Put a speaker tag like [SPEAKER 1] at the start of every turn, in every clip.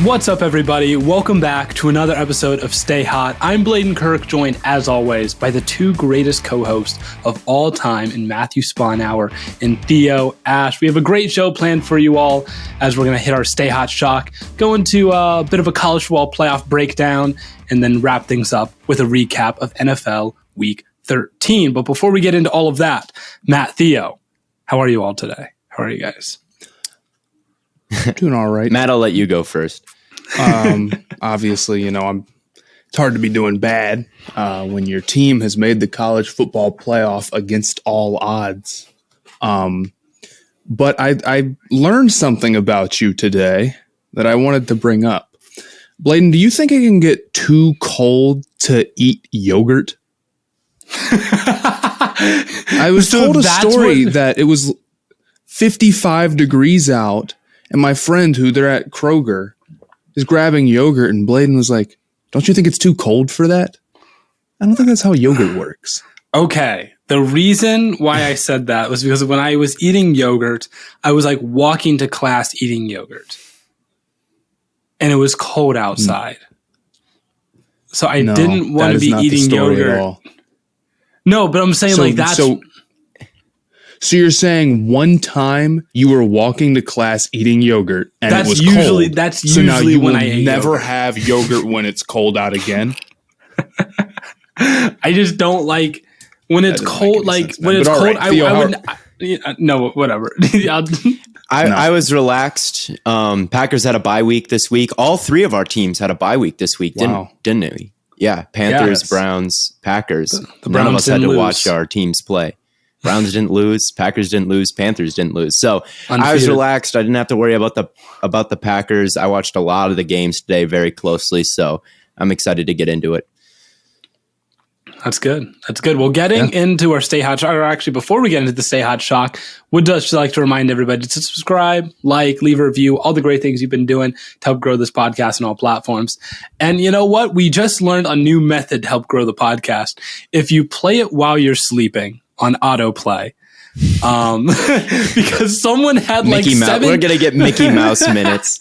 [SPEAKER 1] What's up, everybody? Welcome back to another episode of Stay Hot. I'm Bladen Kirk, joined, as always, by the two greatest co-hosts of all time in Matthew Sponhour and Theo Ash. We have a great show planned for you all as we're going to hit our Stay Hot shock, go into a bit of a college football playoff breakdown, and then wrap things up with a recap of NFL Week 13. But before we get into all of that, Matt, Theo, how are you all today? How are you guys?
[SPEAKER 2] Doing all right.
[SPEAKER 3] Matt, I'll let you go first.
[SPEAKER 2] Obviously, it's hard to be doing bad when your team has made the college football playoff against all odds. But I learned something about you today that I wanted to bring up. Bladen, do you think it can get too cold to eat yogurt? I was told a story that it was 55 degrees out, and my friend who they're at Kroger is grabbing yogurt, and Bladen was like, don't you think it's too cold for that? I don't think that's how yogurt works.
[SPEAKER 1] Okay. The reason why I said that was because when I was eating yogurt, I was like walking to class eating yogurt. And it was cold outside. So I didn't want to be eating yogurt. No, but I'm saying that's...
[SPEAKER 2] So you're saying one time you were walking to class eating yogurt and it was cold.
[SPEAKER 1] That's usually
[SPEAKER 2] now you
[SPEAKER 1] when I
[SPEAKER 2] will never have yogurt when it's cold out again.
[SPEAKER 1] I just don't like when it's cold. Like when it's cold, right, Theo, I would. No, whatever.
[SPEAKER 3] I was relaxed. Packers had a bye week this week. All three of our teams had a bye week this week, didn't we? Yeah, Panthers, yes. Browns, Packers. The None of us had to watch our teams play. Browns didn't lose, Packers didn't lose, Panthers didn't lose. So undefeated. I was relaxed. I didn't have to worry about the Packers. I watched a lot of the games today very closely, so I'm excited to get into it.
[SPEAKER 1] That's good. That's good. Well, getting into our Stay Hot Shock, or actually before we get into the Stay Hot Shock, would just like to remind everybody to subscribe, leave a review, all the great things you've been doing to help grow this podcast on all platforms. And you know what? We just learned a new method to help grow the podcast. If you play it while you're sleeping, on autoplay, because someone had
[SPEAKER 3] Mickey Mouse. We're gonna get Mickey Mouse minutes.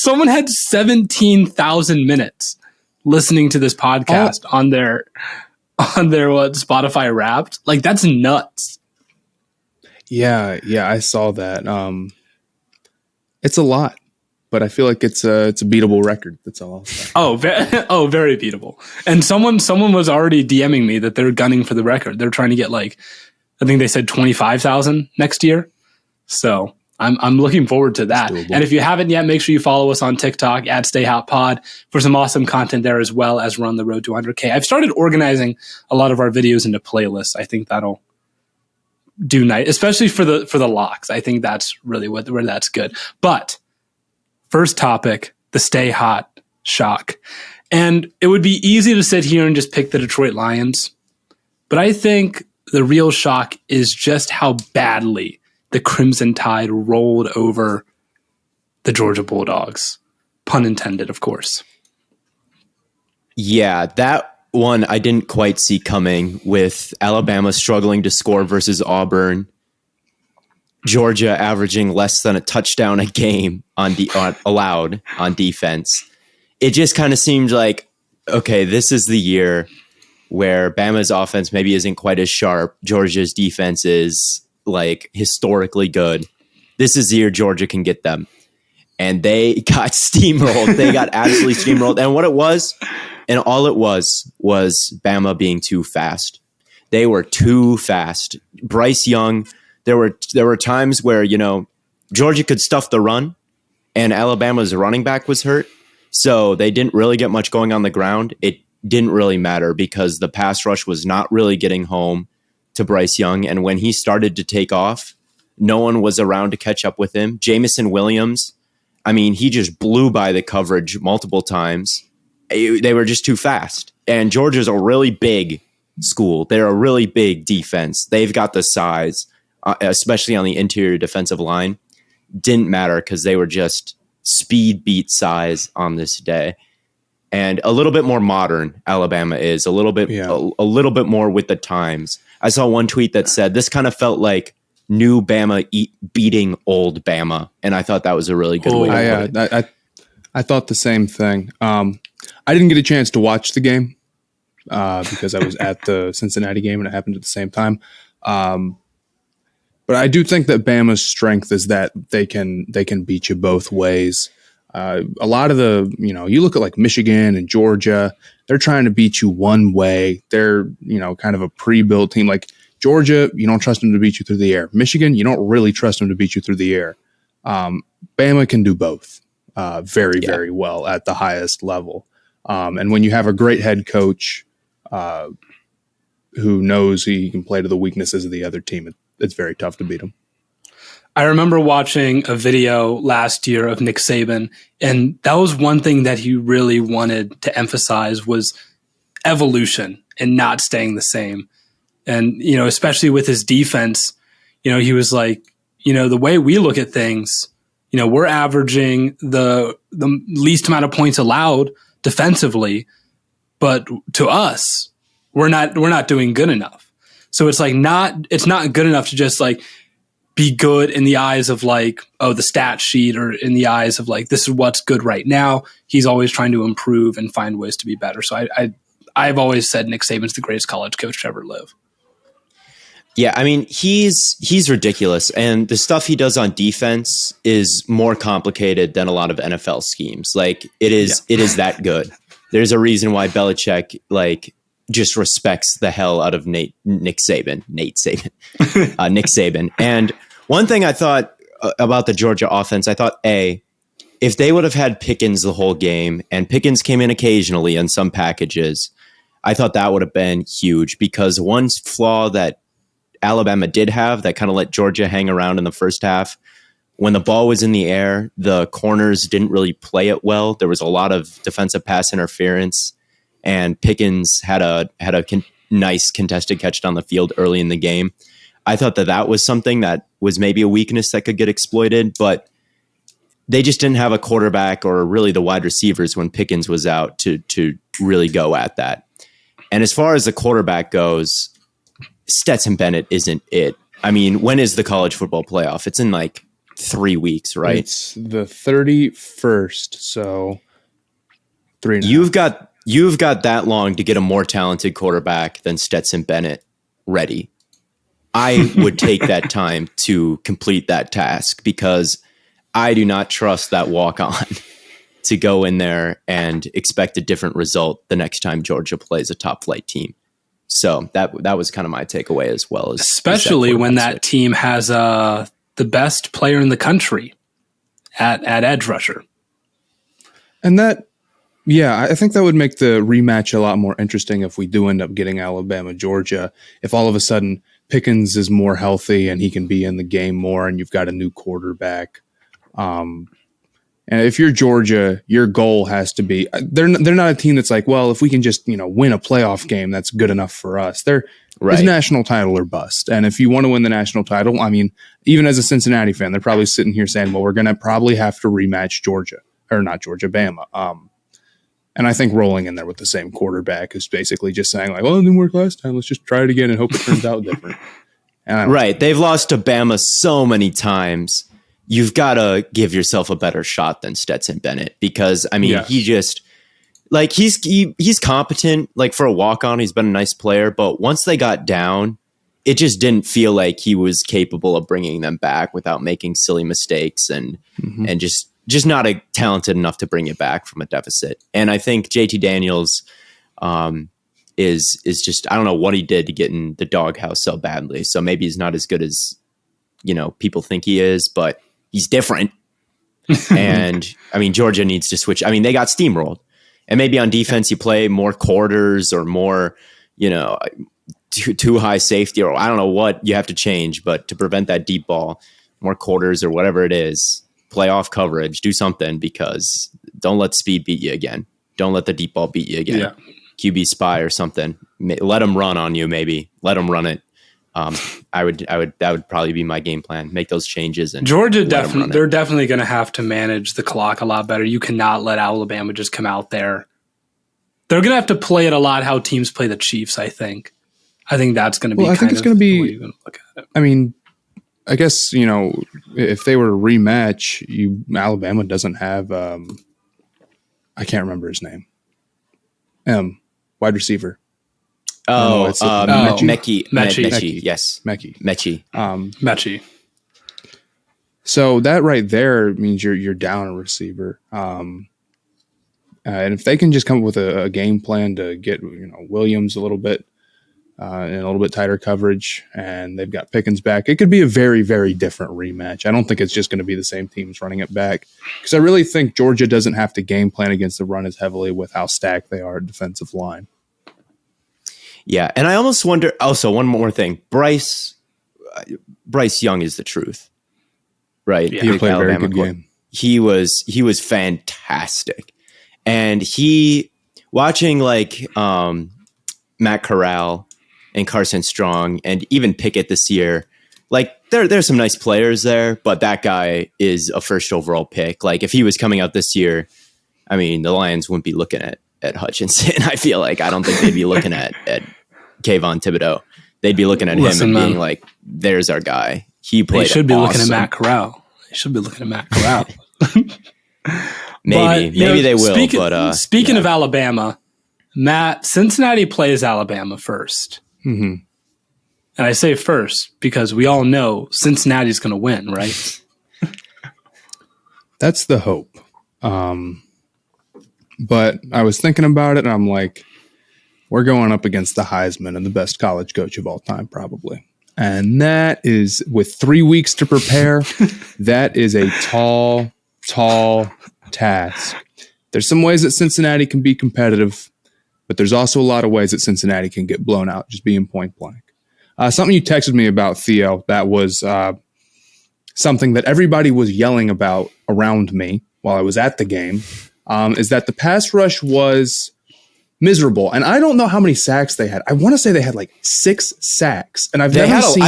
[SPEAKER 1] Someone had 17,000 minutes listening to this podcast on their Spotify Wrapped. Like that's nuts.
[SPEAKER 2] Yeah, I saw that. It's a lot, but I feel like it's a beatable record. That's all I'll say.
[SPEAKER 1] Very beatable. And someone was already DMing me that they're gunning for the record. They're trying to get I think they said 25,000 next year. So I'm looking forward to that. And if you haven't yet, make sure you follow us on TikTok at StayHotPod for some awesome content there, as well as we're on the road to 100K. I've started organizing a lot of our videos into playlists. I think that'll do nice, especially for the locks. I think that's really where that's good. But first topic, the Stay Hot shock. And it would be easy to sit here and just pick the Detroit Lions. But I think the real shock is just how badly the Crimson Tide rolled over the Georgia Bulldogs. Pun intended, of course.
[SPEAKER 3] Yeah, that one I didn't quite see coming, with Alabama struggling to score versus Auburn. Georgia averaging less than a touchdown a game allowed on defense. It just kind of seemed like, okay, this is the year where Bama's offense maybe isn't quite as sharp. Georgia's defense is historically good. This is the year Georgia can get them. And they got steamrolled. They got absolutely steamrolled. And all it was Bama being too fast. They were too fast. Bryce Young, there were times where, Georgia could stuff the run and Alabama's running back was hurt. So they didn't really get much going on the ground. It didn't really matter because the pass rush was not really getting home to Bryce Young. And when he started to take off, no one was around to catch up with him. Jamison Williams, he just blew by the coverage multiple times. They were just too fast. And Georgia's a really big school. They're a really big defense. They've got the size, especially on the interior defensive line. Didn't matter because they were just speed beat size on this day. And a little bit more modern, Alabama is. A little bit more with the times. I saw one tweet that said, this kind of felt like new Bama beating old Bama. And I thought that was a really good way to put it.
[SPEAKER 2] I thought the same thing. I didn't get a chance to watch the game because I was at the Cincinnati game and it happened at the same time. But I do think that Bama's strength is that they can beat you both ways. A lot of you look at like Michigan and Georgia, they're trying to beat you one way. They're, kind of a pre-built team. Like Georgia, you don't trust them to beat you through the air. Michigan, you don't really trust them to beat you through the air. Bama can do both very well at the highest level. And when you have a great head coach who knows he can play to the weaknesses of the other team, it's very tough to beat them.
[SPEAKER 1] I remember watching a video last year of Nick Saban, and that was one thing that he really wanted to emphasize was evolution and not staying the same. And, especially with his defense, he was like, the way we look at things, we're averaging the least amount of points allowed defensively, but to us, we're not doing good enough. So it's like it's not good enough to just like be good in the eyes of like, oh, the stat sheet, or in the eyes of like, this is what's good right now. He's always trying to improve and find ways to be better. So I've always said Nick Saban's the greatest college coach to ever live.
[SPEAKER 3] Yeah, I mean, he's ridiculous. And the stuff he does on defense is more complicated than a lot of NFL schemes. Like it is that good. There's a reason why Belichick just respects the hell out of Nick Saban. And one thing I thought about the Georgia offense, I thought, if they would have had Pickens the whole game, and Pickens came in occasionally in some packages, I thought that would have been huge, because one flaw that Alabama did have that kind of let Georgia hang around in the first half, when the ball was in the air, the corners didn't really play it well. There was a lot of defensive pass interference, and Pickens had a nice contested catch down the field early in the game. I thought that was something that was maybe a weakness that could get exploited, but they just didn't have a quarterback or really the wide receivers when Pickens was out to really go at that. And as far as the quarterback goes, Stetson Bennett isn't it. I mean, when is the college football playoff? It's in like 3 weeks, right?
[SPEAKER 2] It's the 31st, so 3 and a half.
[SPEAKER 3] You've got that long to get a more talented quarterback than Stetson Bennett ready. I would take that time to complete that task, because I do not trust that walk-on to go in there and expect a different result the next time Georgia plays a top-flight team. So that was kind of my takeaway as well.
[SPEAKER 1] Especially when that team has the best player in the country at edge rusher.
[SPEAKER 2] And I think that would make the rematch a lot more interesting if we do end up getting Alabama, Georgia. If all of a sudden Pickens is more healthy and he can be in the game more, and you've got a new quarterback. And if you're Georgia, your goal has to be, they're not a team that's like, well, if we can just, win a playoff game, that's good enough for us. It's national title or bust. And if you want to win the national title, I mean, even as a Cincinnati fan, they're probably sitting here saying, well, we're going to probably have to rematch Bama. And I think rolling in there with the same quarterback is basically just saying like, well, it didn't work last time. Let's just try it again and hope it turns out different.
[SPEAKER 3] Right. They've lost to Bama so many times. You've got to give yourself a better shot than Stetson Bennett, because I mean, he just he's competent. Like for a walk-on, he's been a nice player, but once they got down, it just didn't feel like he was capable of bringing them back without making silly mistakes and just not talented enough to bring it back from a deficit. And I think JT Daniels is just, I don't know what he did to get in the doghouse so badly. So maybe he's not as good as, people think he is, but he's different. And I mean, Georgia needs to switch. I mean, they got steamrolled, and maybe on defense you play more quarters or more, too high safety, or I don't know what you have to change, but to prevent that deep ball, more quarters or whatever it is. Playoff coverage, do something, because don't let speed beat you again. Don't let the deep ball beat you again. QB spy or something. Let them run on you. Maybe let them run it. That would probably be my game plan. Make those changes. And
[SPEAKER 1] Georgia they're definitely going to have to manage the clock a lot better. You cannot let Alabama just come out there. They're going to have to play it a lot how teams play the Chiefs. I think that's going to be.
[SPEAKER 2] I think it's going to be. The way you're gonna look at it. I mean, I guess, if they were to rematch, Alabama doesn't have I can't remember his name. Wide receiver.
[SPEAKER 3] Mechie. Yes.
[SPEAKER 2] Mechie.
[SPEAKER 1] Mechie.
[SPEAKER 2] So that right there means you're down a receiver. And if they can just come up with a game plan to get Williams a little bit in a little bit tighter coverage, and they've got Pickens back, it could be a very, very different rematch. I don't think it's just going to be the same teams running it back, because I really think Georgia doesn't have to game plan against the run as heavily with how stacked they are at defensive line.
[SPEAKER 3] Yeah, and I almost wonder. Also, one more thing: Bryce Young is the truth, right?
[SPEAKER 2] Yeah, he played a very good game.
[SPEAKER 3] He was fantastic, and watching Matt Corral and Carson Strong and even Pickett this year. There's some nice players there, but that guy is a first overall pick. If he was coming out this year, I mean, the Lions wouldn't be looking at Hutchinson. I feel like I don't think they'd be looking at Kayvon Thibodeau. They'd be looking at him and being like, "There's our guy. He played."
[SPEAKER 1] They should be
[SPEAKER 3] awesome.
[SPEAKER 1] looking at Matt Corral.
[SPEAKER 3] Maybe they will.
[SPEAKER 1] Speaking of Alabama, Cincinnati plays Alabama first.
[SPEAKER 2] Mm-hmm.
[SPEAKER 1] And I say first because we all know Cincinnati's going to win, right?
[SPEAKER 2] That's the hope. But I was thinking about it, and I'm like, we're going up against the Heisman and the best college coach of all time, probably. And that is, with 3 weeks to prepare, that is a tall task. There's some ways that Cincinnati can be competitive, but there's also a lot of ways that Cincinnati can get blown out, just being point blank. Something you texted me about, Theo, that was something that everybody was yelling about around me while I was at the game, is that the pass rush was miserable. And I don't know how many sacks they had. I want to say they had 6 sacks. And I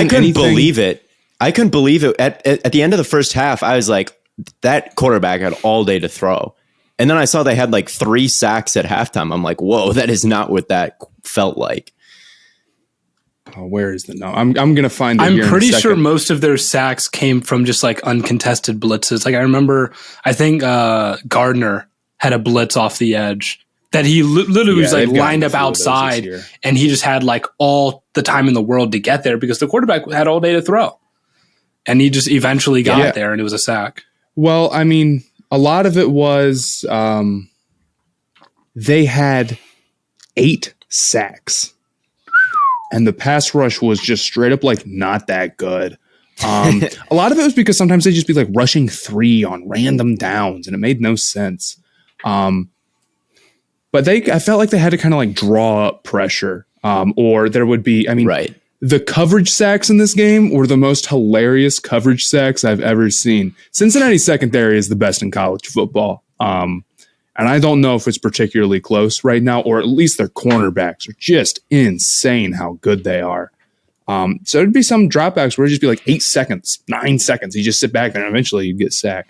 [SPEAKER 3] couldn't believe it. I couldn't believe it. At the end of the first half, I was like, that quarterback had all day to throw. And then I saw they had 3 sacks at halftime. I'm like, whoa, that is not what that felt like.
[SPEAKER 2] Oh, where is the no? I'm going to find it.
[SPEAKER 1] I'm pretty sure most of their sacks came from just uncontested blitzes. I remember, I think Gardner had a blitz off the edge that he literally was lined up outside, and he just had all the time in the world to get there because the quarterback had all day to throw, and he just eventually got there, and it was a sack.
[SPEAKER 2] Well, I mean, a lot of it was they had 8 sacks. And the pass rush was just straight up not that good. A lot of it was because sometimes they'd just be rushing 3 on random downs, and it made no sense. But I felt like they had to kind of draw up pressure, or there would be. I mean,
[SPEAKER 3] right.
[SPEAKER 2] The coverage sacks in this game were the most hilarious coverage sacks I've ever seen. Cincinnati's secondary is the best in college football. And I don't know if it's particularly close right now, or at least their cornerbacks are just insane how good they are. So there'd be some dropbacks where it'd just be 8 seconds, 9 seconds. You just sit back there and eventually you get sacked.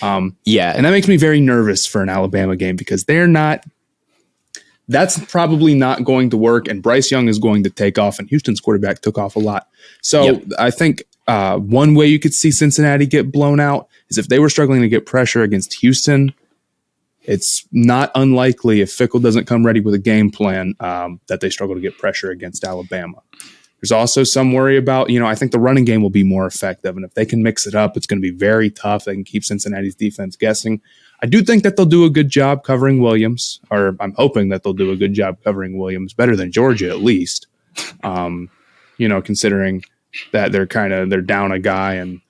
[SPEAKER 2] And that makes me very nervous for an Alabama game because that's probably not going to work. And Bryce Young is going to take off, and Houston's quarterback took off a lot. So I think one way you could see Cincinnati get blown out is if they were struggling to get pressure against Houston. It's not unlikely if Fickell doesn't come ready with a game plan that they struggle to get pressure against Alabama. There's also some worry about, I think the running game will be more effective. And if they can mix it up, it's going to be very tough. They can keep Cincinnati's defense guessing. I do think that they'll do a good job covering Williams, or I'm hoping that they'll do a good job covering Williams, better than Georgia at least. Considering that they're down a guy, and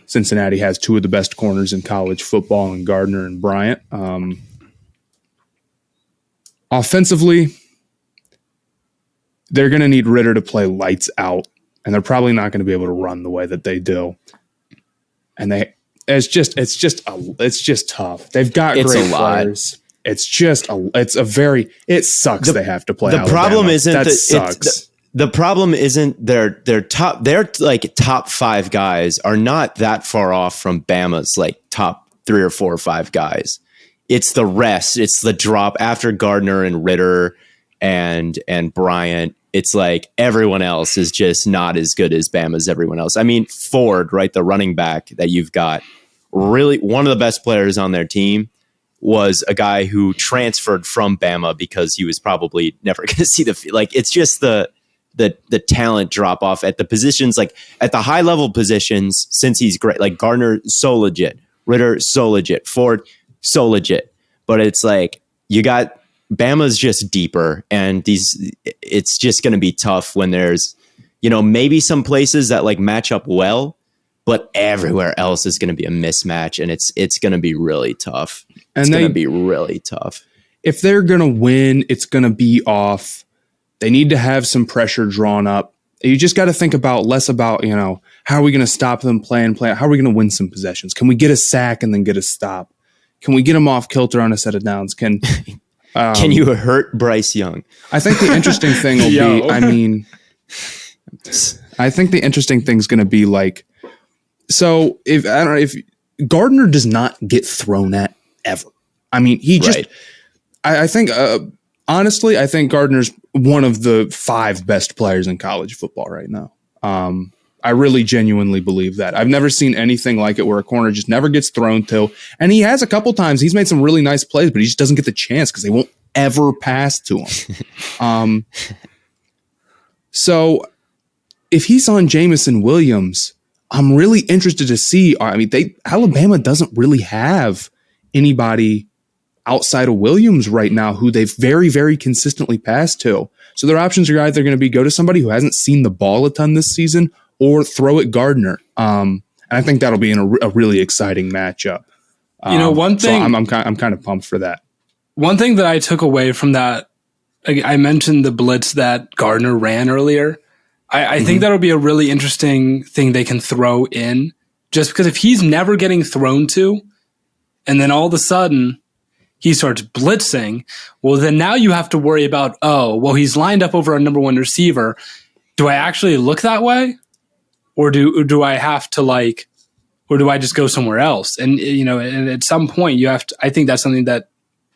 [SPEAKER 2] Cincinnati has 2 of the best corners in college football in Gardner and Bryant. Offensively, they're going to need Ritter to play lights out, and they're probably not going to be able to run the way that they do. And it's just tough. They've got great players. It sucks they have to play
[SPEAKER 3] the
[SPEAKER 2] Alabama.
[SPEAKER 3] Problem isn't
[SPEAKER 2] that sucks.
[SPEAKER 3] The problem isn't their top 5 guys are not that far off from Bama's top 3 or 4 or 5 guys. It's the rest. It's the drop after Gardner and Ritter and Bryant. It's everyone else is just not as good as Bama's everyone else. I mean, Ford, right, the running back that you've got, really one of the best players on their team, was a guy who transferred from Bama because he was probably never going to see the field. Like, it's just the talent drop off at the positions, like at the high level positions, since he's great. Like Gardner, so legit. Ritter, so legit. Ford, so legit. But it's like, you got Bama's just deeper, and it's just going to be tough when there's, maybe some places that like match up well, but everywhere else is going to be a mismatch, and it's going to be really tough. It's going to be really tough.
[SPEAKER 2] If they're going to win, it's going to be off. They need to have some pressure drawn up. You just got to think less about, how are we going to stop them playing? How are we going to win some possessions? Can we get a sack and then get a stop? Can we get them off kilter on a set of downs? Can
[SPEAKER 3] you hurt Bryce Young?
[SPEAKER 2] I think the interesting thing will be, I think the interesting thing is going to be like, so if Gardner does not get thrown at ever. I mean, he just, right. I think, honestly, I think Gardner's one of the 5 best players in college football right now. I really genuinely believe that. I've never seen anything like it where a corner just never gets thrown to. And he has a couple times. He's made some really nice plays, but he just doesn't get the chance because they won't ever pass to him. So if he's on Jameson Williams, I'm really interested to see. Alabama doesn't really have anybody outside of Williams right now who they've very, very consistently passed to. So their options are either going to be go to somebody who hasn't seen the ball a ton this season or throw at Gardner. And I think that'll be a really exciting matchup.
[SPEAKER 1] One thing,
[SPEAKER 2] so I'm kind of pumped for that.
[SPEAKER 1] One thing that I took away from that, I mentioned the blitz that Gardner ran earlier. I think that'll be a really interesting thing they can throw in, just because if he's never getting thrown to, and then all of a sudden he starts blitzing, well, then now you have to worry about, he's lined up over a number 1 receiver. Do I actually look that way? Or do I have to or do I just go somewhere else? And, and at some point you have to, I think that's something that,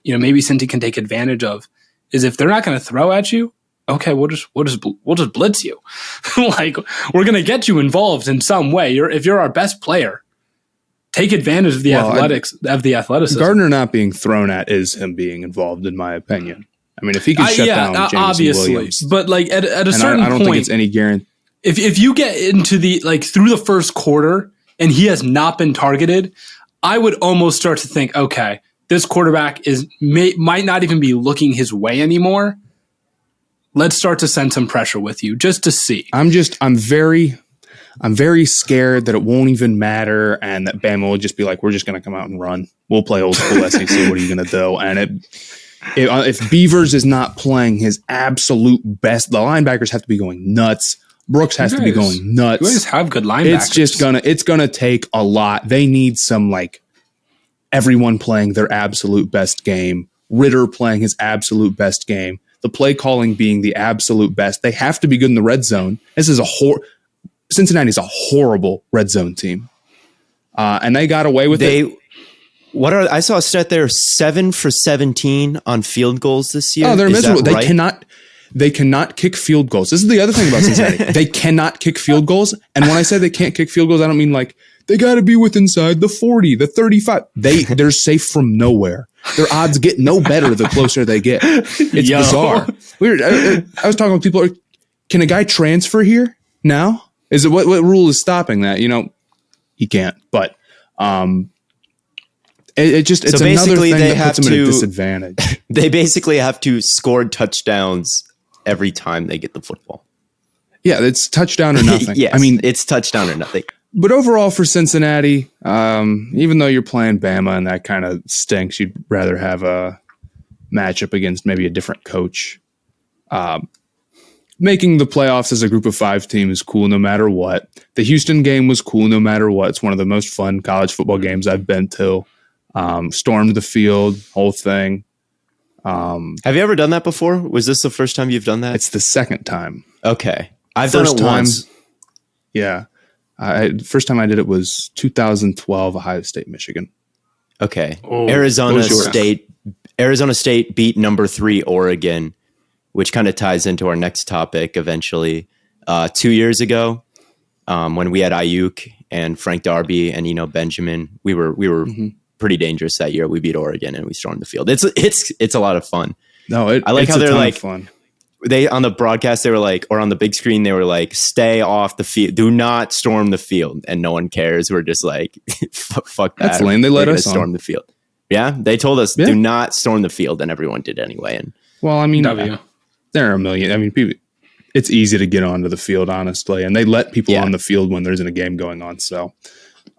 [SPEAKER 1] maybe Cincy can take advantage of, is if they're not going to throw at you, okay, we'll just blitz you. We're going to get you involved in some way. If you're our best player, take advantage of the athleticism.
[SPEAKER 2] Gardner not being thrown at is him being involved, in my opinion. I mean, if he can shut down Jameson
[SPEAKER 1] obviously,
[SPEAKER 2] Williams,
[SPEAKER 1] but at a certain point,
[SPEAKER 2] I don't think it's any guarantee.
[SPEAKER 1] If you get into the through the first quarter and he has not been targeted, I would almost start to think, okay, this quarterback might not even be looking his way anymore. Let's start to send some pressure with you just to see. I'm very scared that it won't even matter and that Bama will just be like, we're just going to come out and run. We'll play old school SEC. What are you going to do? And if Beavers is not playing his absolute best, the linebackers have to be going nuts. Brooks has to be going nuts. You guys have good linebackers.
[SPEAKER 2] It's gonna take a lot. They need some everyone playing their absolute best game. Ritter playing his absolute best game. The play calling being the absolute best. They have to be good in the red zone. This is Cincinnati's a horrible red zone team, and they got away with it.
[SPEAKER 3] I saw a stat there: 7 for 17 on field goals this year.
[SPEAKER 2] Oh, they're miserable. They cannot kick field goals. This is the other thing about Cincinnati. They cannot kick field goals. And when I say they can't kick field goals, I don't mean they got to be within inside the 40, the 35. They're safe from nowhere. Their odds get no better the closer they get. It's bizarre. Weird. I was talking with people. Can a guy transfer here now? Is it what rule is stopping that? He can't. But it's another thing that puts them at a disadvantage.
[SPEAKER 3] They basically have to score touchdowns every time they get the football.
[SPEAKER 2] Yeah, it's touchdown or nothing.
[SPEAKER 3] Yes, I mean, it's touchdown or nothing.
[SPEAKER 2] But overall for Cincinnati, even though you're playing Bama and that kind of stinks, you'd rather have a matchup against maybe a different coach. Making the playoffs as a group of 5 team is cool no matter what. The Houston game was cool no matter what. It's one of the most fun college football games I've been to. Stormed the field, whole thing.
[SPEAKER 3] Have you ever done that before? Was this the first time you've done that?
[SPEAKER 2] It's the second time.
[SPEAKER 3] Okay. I've done it once.
[SPEAKER 2] Yeah. First time I did it was 2012, Ohio State, Michigan.
[SPEAKER 3] Okay. Oh, Arizona State beat number 3 Oregon, which kind of ties into our next topic eventually. 2 years ago, when we had Ayuk and Frank Darby and Benjamin, we were pretty dangerous that year. We beat Oregon and we stormed the field. It's a lot of fun.
[SPEAKER 2] No,
[SPEAKER 3] I like how they're like
[SPEAKER 2] fun.
[SPEAKER 3] They on the broadcast they were like, or on the big screen they were like, stay off the field, do not storm the field, and no one cares. We're just like, fuck that.
[SPEAKER 2] That's lame. They let us
[SPEAKER 3] storm the field. Yeah, they told us do not storm the field, and everyone did anyway. And
[SPEAKER 2] well, I mean, there are a million. I mean, people. It's easy to get onto the field, honestly, and they let people on the field when there isn't a game going on. So,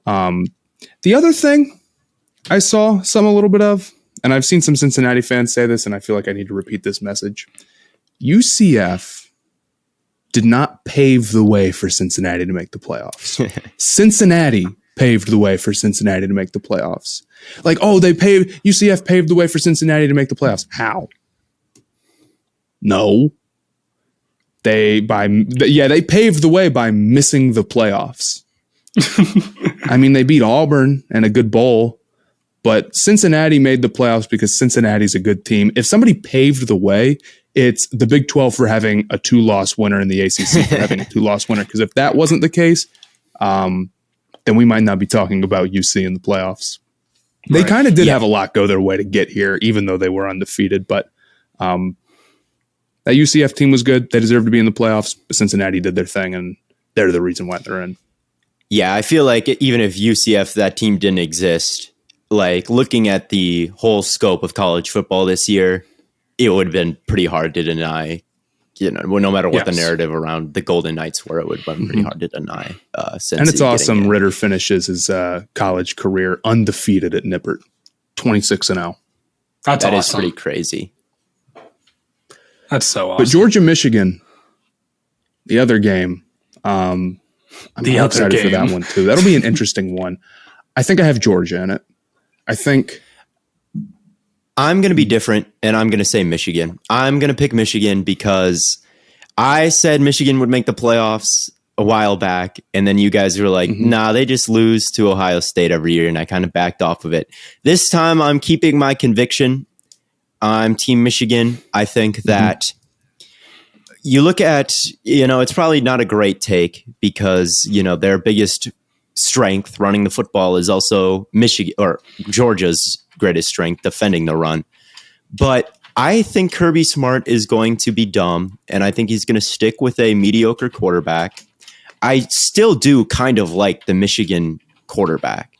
[SPEAKER 2] the other thing I saw a little bit of, and I've seen some Cincinnati fans say this, and I feel like I need to repeat this message. UCF did not pave the way for Cincinnati to make the playoffs. Cincinnati paved the way for Cincinnati to make the playoffs. Like, UCF paved the way for Cincinnati to make the playoffs. How? No. They paved the way by missing the playoffs. I mean, they beat Auburn and a good bowl, but Cincinnati made the playoffs because Cincinnati's a good team. If somebody paved the way, it's the Big 12 for having a 2-loss winner and the ACC for having a 2-loss winner. Because if that wasn't the case, then we might not be talking about UC in the playoffs. They kind of did have a lot go their way to get here, even though they were undefeated. But that UCF team was good. They deserved to be in the playoffs. But Cincinnati did their thing, and they're the reason why they're in.
[SPEAKER 3] Yeah, I feel like even if UCF, that team didn't exist, like looking at the whole scope of college football this year, it would have been pretty hard to deny, no matter what the narrative around the Golden Knights were, it would have been pretty hard to deny.
[SPEAKER 2] And it's awesome. Ritter finishes his college career undefeated at Nippert, 26-0.
[SPEAKER 3] That awesome. Is pretty crazy.
[SPEAKER 1] That's so awesome.
[SPEAKER 2] But Georgia, Michigan, the other game, I'm excited for that one too. That'll be an interesting one. I think I have Georgia in it. I think
[SPEAKER 3] I'm going to be different, and I'm going to say Michigan. I'm going to pick Michigan because I said Michigan would make the playoffs a while back, and then you guys were like, nah, they just lose to Ohio State every year, and I kind of backed off of it. This time, I'm keeping my conviction. I'm Team Michigan. I think that you look at, it's probably not a great take because, their biggest strength running the football is also Michigan or Georgia's greatest strength defending the run. But I think Kirby Smart is going to be dumb, and I think he's going to stick with a mediocre quarterback. I still do kind of like the Michigan quarterback.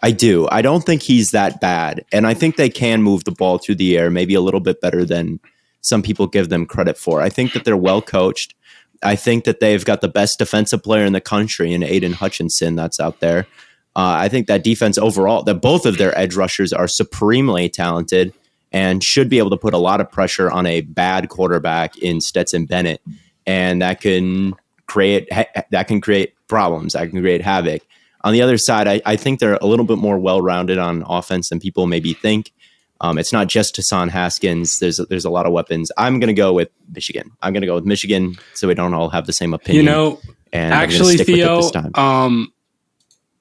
[SPEAKER 3] I do. I don't think he's that bad, and I think they can move the ball through the air maybe a little bit better than some people give them credit for. I think that they're well coached. I think that they've got the best defensive player in the country in Aiden Hutchinson that's out there. I think that defense overall, that both of their edge rushers are supremely talented and should be able to put a lot of pressure on a bad quarterback in Stetson Bennett, and that can create problems. That can create havoc. On the other side, I think they're a little bit more well-rounded on offense than people maybe think. It's not just Hassan Haskins. There's a lot of weapons. I'm going to go with Michigan. I'm going to go with Michigan so we don't all have the same opinion. And
[SPEAKER 1] actually, Theo,
[SPEAKER 3] with it this time.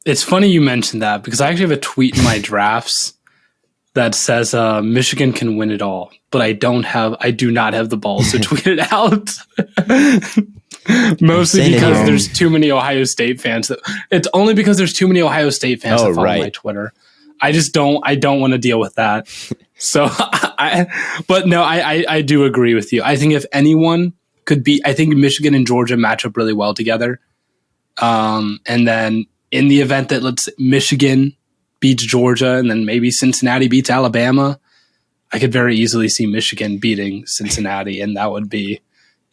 [SPEAKER 1] It's funny you mentioned that because I actually have a tweet in my drafts that says Michigan can win it all, but I do not have the balls to tweet it out. Mostly because there's too many Ohio State fans. It's only because there's too many Ohio State fans that follow my Twitter. I don't want to deal with that. So, I do agree with you. I think if anyone could be, I think Michigan and Georgia match up really well together. And then in the event that Michigan beats Georgia and then maybe Cincinnati beats Alabama, I could very easily see Michigan beating Cincinnati, and that would be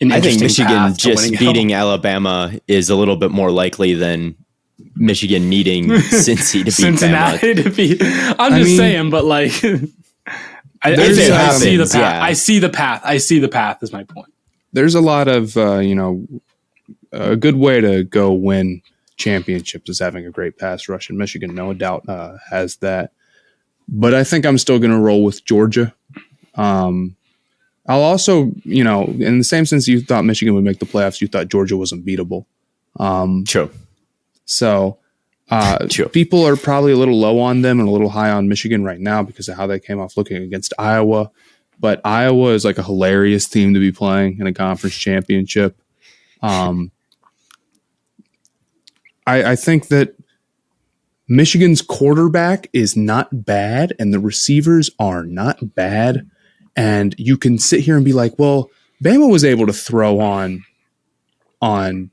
[SPEAKER 1] an interesting path. I think Michigan just beating
[SPEAKER 3] Alabama is a little bit more likely than Michigan needing Cincy to beat
[SPEAKER 1] Cincinnati
[SPEAKER 3] Bama.
[SPEAKER 1] to beat. I'm just saying, but I see the path. Yeah. I see the path. I see the path is my point.
[SPEAKER 2] There's a lot of, a good way to go win championships is having a great pass rush, and Michigan, no doubt, has that. But I think I'm still going to roll with Georgia. I'll also, in the same sense you thought Michigan would make the playoffs, you thought Georgia was unbeatable.
[SPEAKER 3] True.
[SPEAKER 2] So people are probably a little low on them and a little high on Michigan right now because of how they came off looking against Iowa. But Iowa is like a hilarious team to be playing in a conference championship. I think that Michigan's quarterback is not bad, and the receivers are not bad. And you can sit here and be like, well, Bama was able to throw on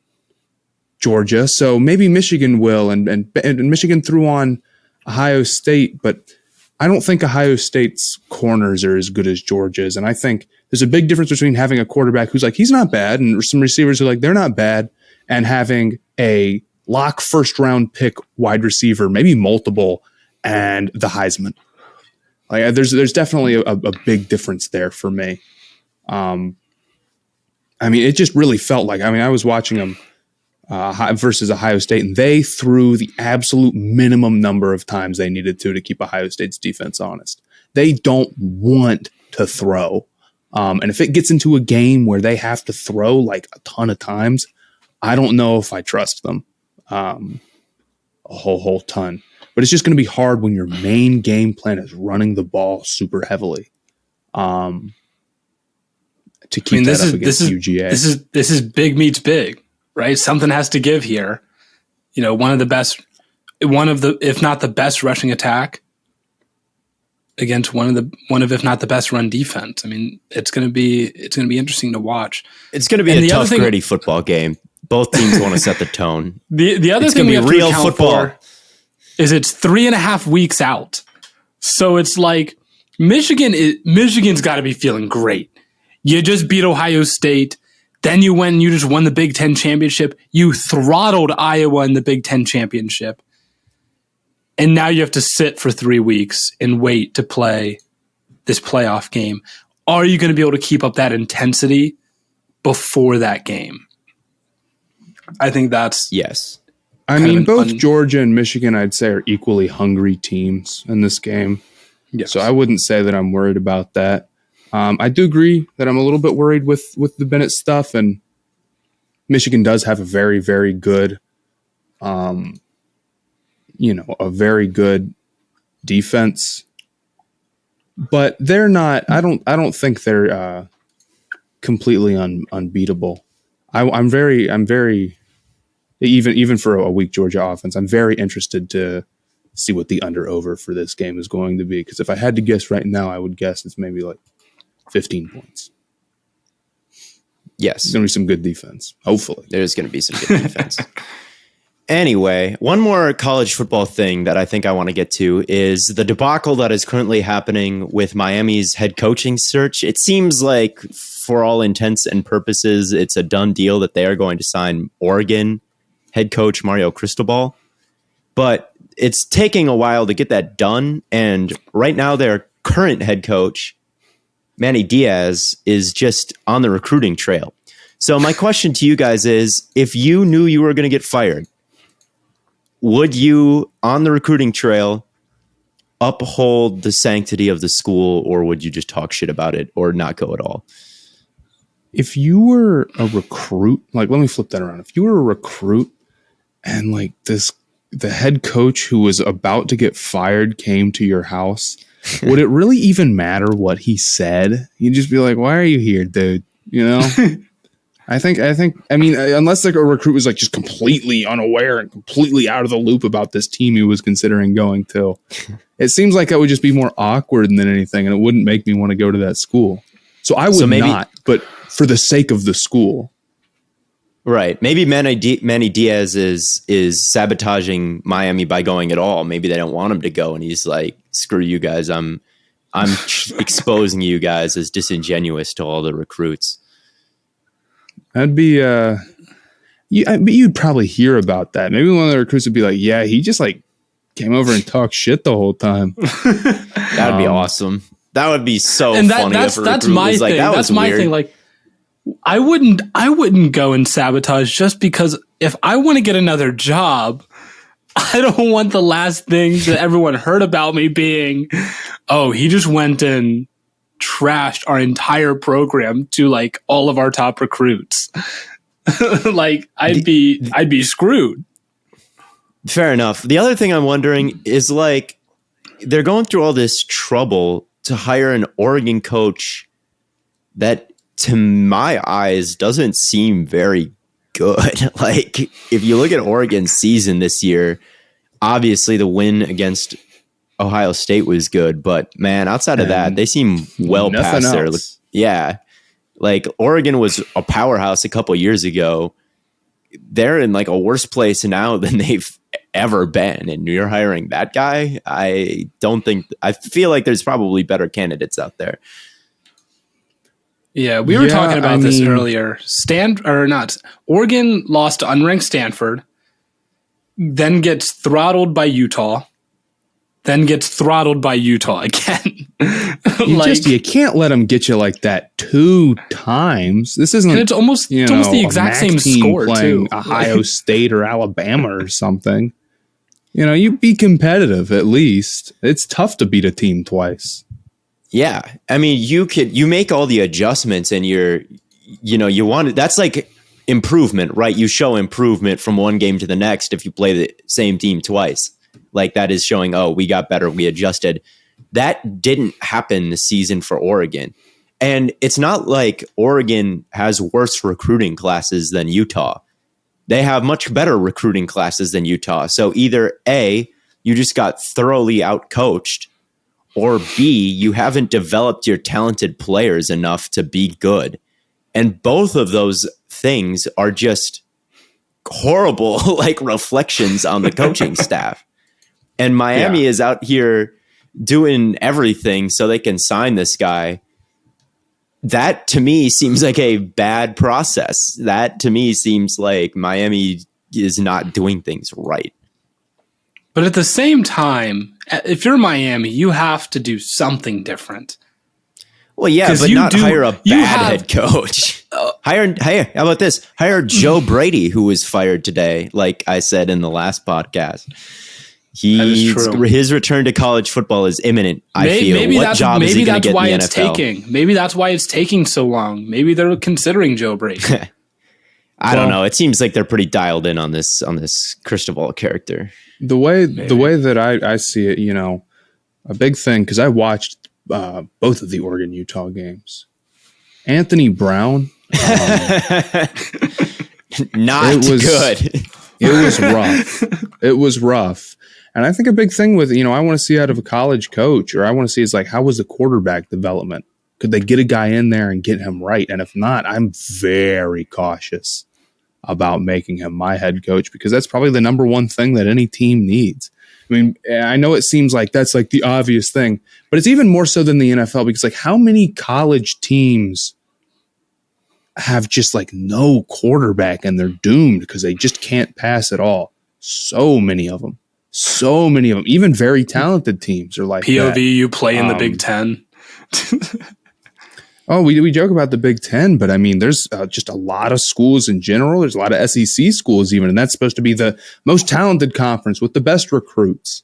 [SPEAKER 2] Georgia, so maybe Michigan will. And Michigan threw on Ohio State, but I don't think Ohio State's corners are as good as Georgia's. And I think there's a big difference between having a quarterback who's like, he's not bad, and some receivers who are like, they're not bad, and having a lock first-round pick wide receiver, maybe multiple, and the Heisman. Like, there's definitely a big difference there for me. I mean, it just really felt like, I was watching them versus Ohio State, and they threw the absolute minimum number of times they needed to keep Ohio State's defense honest. They don't want to throw. And if it gets into a game where they have to throw like a ton of times, I don't know if I trust them a whole ton. But it's just going to be hard when your main game plan is running the ball super heavily. To keep that up against UGA.
[SPEAKER 1] This is big meets big, right? Something has to give here. You know, one of the if not the best rushing attack against one of if not the best run defense. I mean, it's going to be interesting to watch.
[SPEAKER 3] It's going to be a tough, gritty football game. Both teams want to set the tone.
[SPEAKER 1] The other thing we have to account for is it's 3.5 weeks out. So it's like Michigan's got to be feeling great. You just beat Ohio State. Then you went and you just won the Big Ten championship. You throttled Iowa in the Big Ten championship. And now you have to sit for 3 weeks and wait to play this playoff game. Are you going to be able to keep up that intensity before that game? I think that's...
[SPEAKER 3] Yes.
[SPEAKER 2] I mean, both Georgia and Michigan, I'd say, are equally hungry teams in this game. Yes. So I wouldn't say that I'm worried about that. I do agree that I'm a little bit worried with the Bennett stuff, and Michigan does have a very, very good, a very good defense, but they're not. I don't think they're completely unbeatable. I'm very even for a weak Georgia offense, I'm very interested to see what the under-over for this game is going to be. Because if I had to guess right now, I would guess it's maybe like 15 points.
[SPEAKER 3] Yes.
[SPEAKER 2] There's going to be some good defense, hopefully.
[SPEAKER 3] There's going to be some good defense. Anyway, one more college football thing that I think I want to get to is the debacle that is currently happening with Miami's head coaching search. It seems like, for all intents and purposes, it's a done deal that they are going to sign Oregon head coach Mario Cristobal. But it's taking a while to get that done. And right now, their current head coach, Manny Diaz, is just on the recruiting trail. So my question to you guys is, if you knew you were going to get fired, would you, on the recruiting trail, uphold the sanctity of the school, or would you just talk shit about it or not go at all?
[SPEAKER 2] If you were a recruit, like, let me flip that around. If you were a recruit and like the head coach who was about to get fired came to your house, would it really even matter what he said? You'd just be like, why are you here, dude? You know? I mean, unless like a recruit was like just completely unaware and completely out of the loop about this team he was considering going to, it seems like that would just be more awkward than anything, and it wouldn't make me want to go to that school. So I would not, but for the sake of the school.
[SPEAKER 3] Right. Maybe Manny Diaz is sabotaging Miami by going at all. Maybe they don't want him to go, and he's like, screw you guys. I'm exposing you guys as disingenuous to all the recruits.
[SPEAKER 2] That'd be you'd probably hear about that. Maybe one of the recruits would be like, yeah, he just like came over and talked shit the whole time.
[SPEAKER 3] That'd be awesome. That would be so
[SPEAKER 1] and
[SPEAKER 3] funny.
[SPEAKER 1] That's my thing. Like, that's my thing. Like, I wouldn't go and sabotage just because if I want to get another job, I don't want the last thing that everyone heard about me being, oh, he just went and trashed our entire program to like all of our top recruits. Like, I'd be screwed.
[SPEAKER 3] Fair enough. The other thing I'm wondering is, like, they're going through all this trouble to hire an Oregon coach that, to my eyes, doesn't seem very good. Like, if you look at Oregon's season this year, obviously the win against Ohio State was good, but man, outside of that, they seem well past there. Yeah. Like Oregon was a powerhouse a couple years ago. They're in like a worse place now than they've ever been. And you're hiring that I feel like there's probably better candidates out there.
[SPEAKER 1] Yeah, we were talking about this earlier. Oregon lost to unranked Stanford, then gets throttled by Utah, then gets throttled by Utah again.
[SPEAKER 2] You can't let them get you like that 2 times. This isn't.
[SPEAKER 1] It's almost the exact same score
[SPEAKER 2] playing
[SPEAKER 1] too.
[SPEAKER 2] Ohio State or Alabama or something. You be competitive at least. It's tough to beat a team twice.
[SPEAKER 3] Yeah, I mean, you make all the adjustments, and you want it. That's like improvement, right? You show improvement from one game to the next if you play the same team twice. Like that is showing, oh, we got better, we adjusted. That didn't happen this season for Oregon. And it's not like Oregon has worse recruiting classes than Utah. They have much better recruiting classes than Utah. So either A, you just got thoroughly outcoached, or B, you haven't developed your talented players enough to be good. And both of those things are just horrible like reflections on the coaching staff. And Miami is out here doing everything so they can sign this guy. That to me seems like a bad process. That to me seems like Miami is not doing things right.
[SPEAKER 1] But at the same time, if you're Miami, you have to do something different.
[SPEAKER 3] Well, yeah, but not hire a bad head coach. How about this? Hire Joe Brady, who was fired today, like I said in the last podcast. His return to college football is imminent, I feel. Maybe what job is he going to get in the NFL?
[SPEAKER 1] Maybe that's why it's taking so long. Maybe they're considering Joe Brady.
[SPEAKER 3] I don't know. It seems like they're pretty dialed in on this Cristobal character.
[SPEAKER 2] The way that I see it, a big thing, because I watched both of the Oregon-Utah games. Anthony Brown.
[SPEAKER 3] Not good.
[SPEAKER 2] It was rough. It was rough. And I think a big thing with, I want to see out of a college coach, or I want to see is like, how was the quarterback development? Could they get a guy in there and get him right? And if not, I'm very cautious about making him my head coach, because that's probably the number one thing that any team needs. I mean, I know it seems like that's like the obvious thing, but it's even more so than the NFL, because like how many college teams have just like no quarterback and they're doomed because they just can't pass at all? So many of them. Even very talented teams are like
[SPEAKER 1] POV,
[SPEAKER 2] that.
[SPEAKER 1] you play in the Big Ten.
[SPEAKER 2] Oh, we joke about the Big Ten, but I mean, there's just a lot of schools in general. There's a lot of SEC schools even, and that's supposed to be the most talented conference with the best recruits.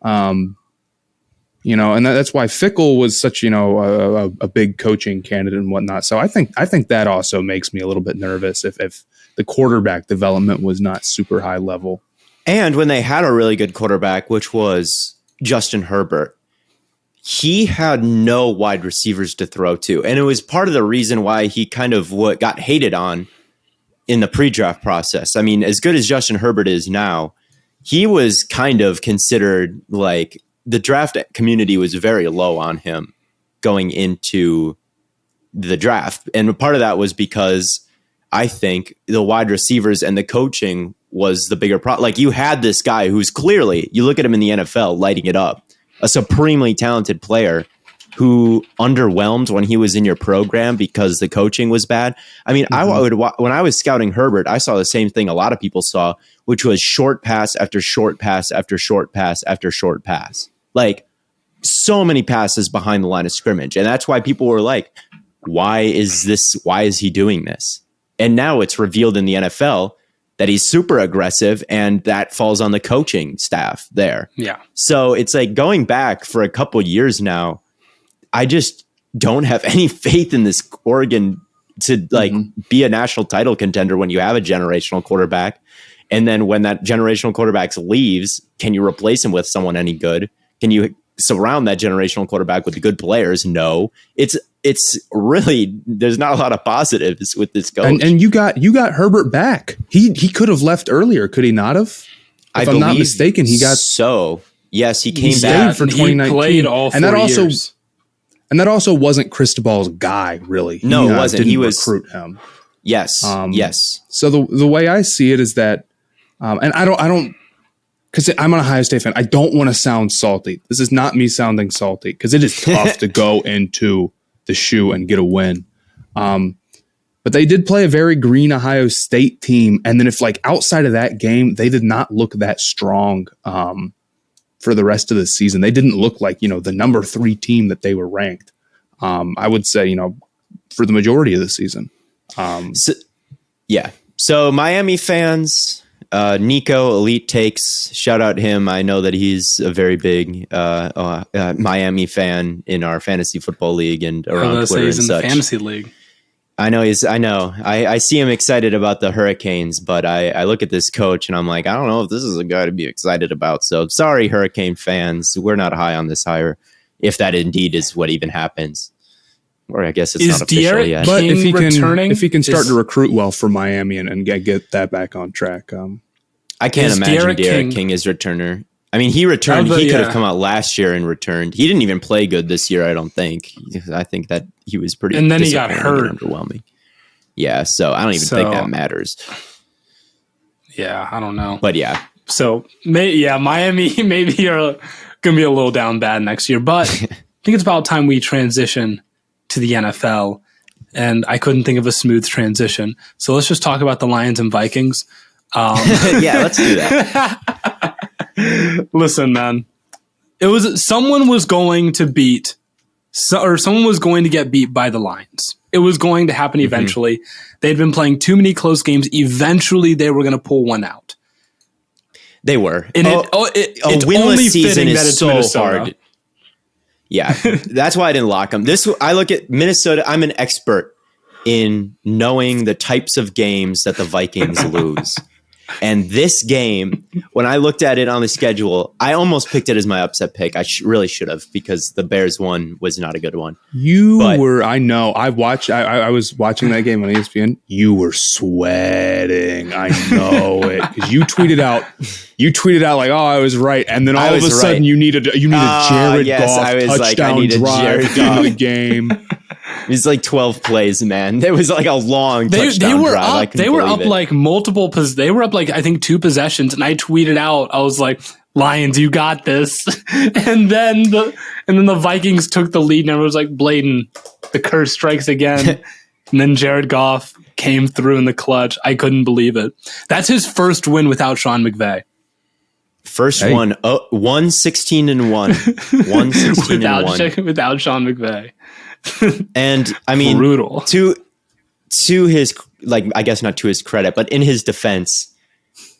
[SPEAKER 2] And that's why Fickle was such, a big coaching candidate and whatnot. So I think that also makes me a little bit nervous if the quarterback development was not super high level.
[SPEAKER 3] And when they had a really good quarterback, which was Justin Herbert, he had no wide receivers to throw to. And it was part of the reason why he kind of got hated on in the pre-draft process. I mean, as good as Justin Herbert is now, he was kind of considered like the draft community was very low on him going into the draft. And part of that was because I think the wide receivers and the coaching was the bigger problem. Like you had this guy who's clearly, you look at him in the NFL lighting it up, a supremely talented player who underwhelmed when he was in your program because the coaching was bad. I mean, when I was scouting Herbert, I saw the same thing a lot of people saw, which was short pass after short pass after short pass after short pass. Like so many passes behind the line of scrimmage. And that's why people were like, why is he doing this? And now it's revealed in the NFL that he's super aggressive, and that falls on the coaching staff there.
[SPEAKER 1] Yeah.
[SPEAKER 3] So it's like going back for a couple years now, I just don't have any faith in this Oregon to be a national title contender when you have a generational quarterback. And then when that generational quarterback leaves, can you replace him with someone any good? Can you surround that generational quarterback with the good players? No. It's really, there's not a lot of positives with this coach.
[SPEAKER 2] And you got Herbert back. He could have left earlier, could he not have? if I'm not mistaken, he got
[SPEAKER 3] Yes, he came back
[SPEAKER 2] for 2019.
[SPEAKER 1] He played all 4 years.
[SPEAKER 2] And that also wasn't Cristobal's guy, really.
[SPEAKER 3] No, it wasn't. He was
[SPEAKER 2] recruit him.
[SPEAKER 3] Yes. Yes.
[SPEAKER 2] So the way I see it is that, and I don't, because I'm an Ohio State fan. I don't want to sound salty. This is not me sounding salty because it is tough to go into the shoe and get a win. But they did play a very green Ohio State team. And then if like outside of that game, they did not look that strong for the rest of the season. They didn't look like, the number 3 team that they were ranked. I would say, for the majority of the season.
[SPEAKER 3] So Miami fans, Nico, Elite Takes, shout out him. I know that he's a very big Miami fan in our fantasy football league and around Twitter and such.
[SPEAKER 1] In the fantasy league.
[SPEAKER 3] I know I see him excited about the Hurricanes, but I look at this coach and I'm like, I don't know if this is a guy to be excited about. So sorry, Hurricane fans. We're not high on this hire, if that indeed is what even happens. Or I guess it's not official yet.
[SPEAKER 2] But if he can start to recruit well for Miami and get that back on track.
[SPEAKER 3] I can't imagine Derek King is returner. I mean, he returned. He could have come out last year and returned. He didn't even play good this year, I don't think. I think that he was pretty
[SPEAKER 1] and then he got hurt.
[SPEAKER 3] Underwhelming. Yeah, so I don't even think that matters.
[SPEAKER 1] Yeah, I don't know.
[SPEAKER 3] But yeah.
[SPEAKER 1] So, Miami maybe are going to be a little down bad next year. But I think it's about time we transition to the NFL. And I couldn't think of a smooth transition. So let's just talk about the Lions and Vikings.
[SPEAKER 3] Yeah, let's do that.
[SPEAKER 1] Listen, man, someone was going to get beat by the Lions. It was going to happen eventually. They'd been playing too many close games. Eventually, they were going to pull one out.
[SPEAKER 3] They were.
[SPEAKER 1] And it's
[SPEAKER 3] winless
[SPEAKER 1] only
[SPEAKER 3] season
[SPEAKER 1] that it's
[SPEAKER 3] so
[SPEAKER 1] Minnesota.
[SPEAKER 3] hard. Yeah, that's why I didn't lock them. I look at Minnesota. I'm an expert in knowing the types of games that the Vikings lose. And this game, when I looked at it on the schedule, I almost picked it as my upset pick. I really should have, because the Bears one was not a good one.
[SPEAKER 2] I know. I was watching that game on ESPN. You were sweating. I know it. Because you tweeted out like, oh, I was right. And then all of a sudden you needed a Jared Goff touchdown drive at the end of the game.
[SPEAKER 3] It was like 12 plays, man. There was like a long touchdown drive.
[SPEAKER 1] They were up like multiple. They were up like, I think, 2 possessions, and I tweeted out, I was like, "Lions, you got this." and then the Vikings took the lead, and everyone was like, "Bladen, the curse strikes again." And then Jared Goff came through in the clutch. I couldn't believe it. That's his first win without Sean McVay.
[SPEAKER 3] One, 116-1. 116-1
[SPEAKER 1] without Sean McVay.
[SPEAKER 3] And I mean,
[SPEAKER 1] brutal.
[SPEAKER 3] To his, like, I guess not to his credit, but in his defense,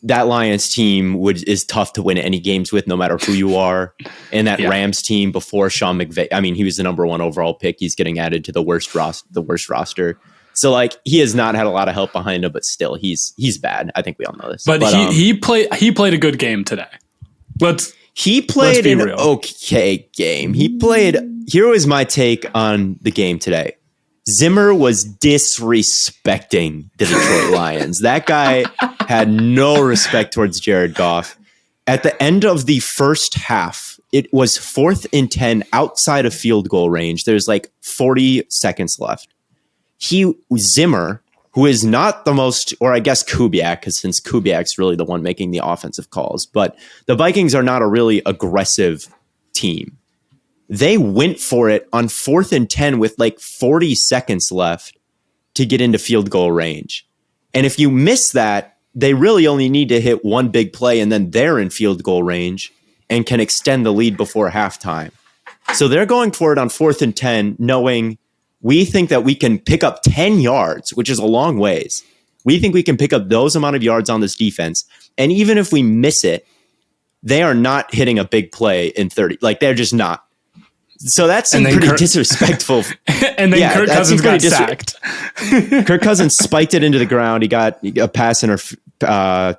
[SPEAKER 3] that Lions team is tough to win any games with, no matter who you are. And that Rams team before Sean McVay, I mean, he was the number 1 overall pick. He's getting added to the worst roster. So like, he has not had a lot of help behind him, but still, he's bad. I think we all know this.
[SPEAKER 1] But he played a good game today.
[SPEAKER 3] He played an okay game. Here was my take on the game today. Zimmer was disrespecting the Detroit Lions. That guy had no respect towards Jared Goff. At the end of the first half, it was 4th and 10 outside of field goal range. There's like 40 seconds left. Zimmer, who is not the most, or I guess Kubiak, because since Kubiak's really the one making the offensive calls, but the Vikings are not a really aggressive team. They went for it on 4th and 10 with like 40 seconds left to get into field goal range. And if you miss that, they really only need to hit one big play, and then they're in field goal range and can extend the lead before halftime. So they're going for it on 4th and 10, knowing we think that we can pick up 10 yards, which is a long ways. We think we can pick up those amount of yards on this defense. And even if we miss it, they are not hitting a big play in 30. Like, they're just not. So that seemed pretty disrespectful.
[SPEAKER 1] And then Kirk Cousins got sacked.
[SPEAKER 3] Kirk Cousins spiked it into the ground. He got a pass a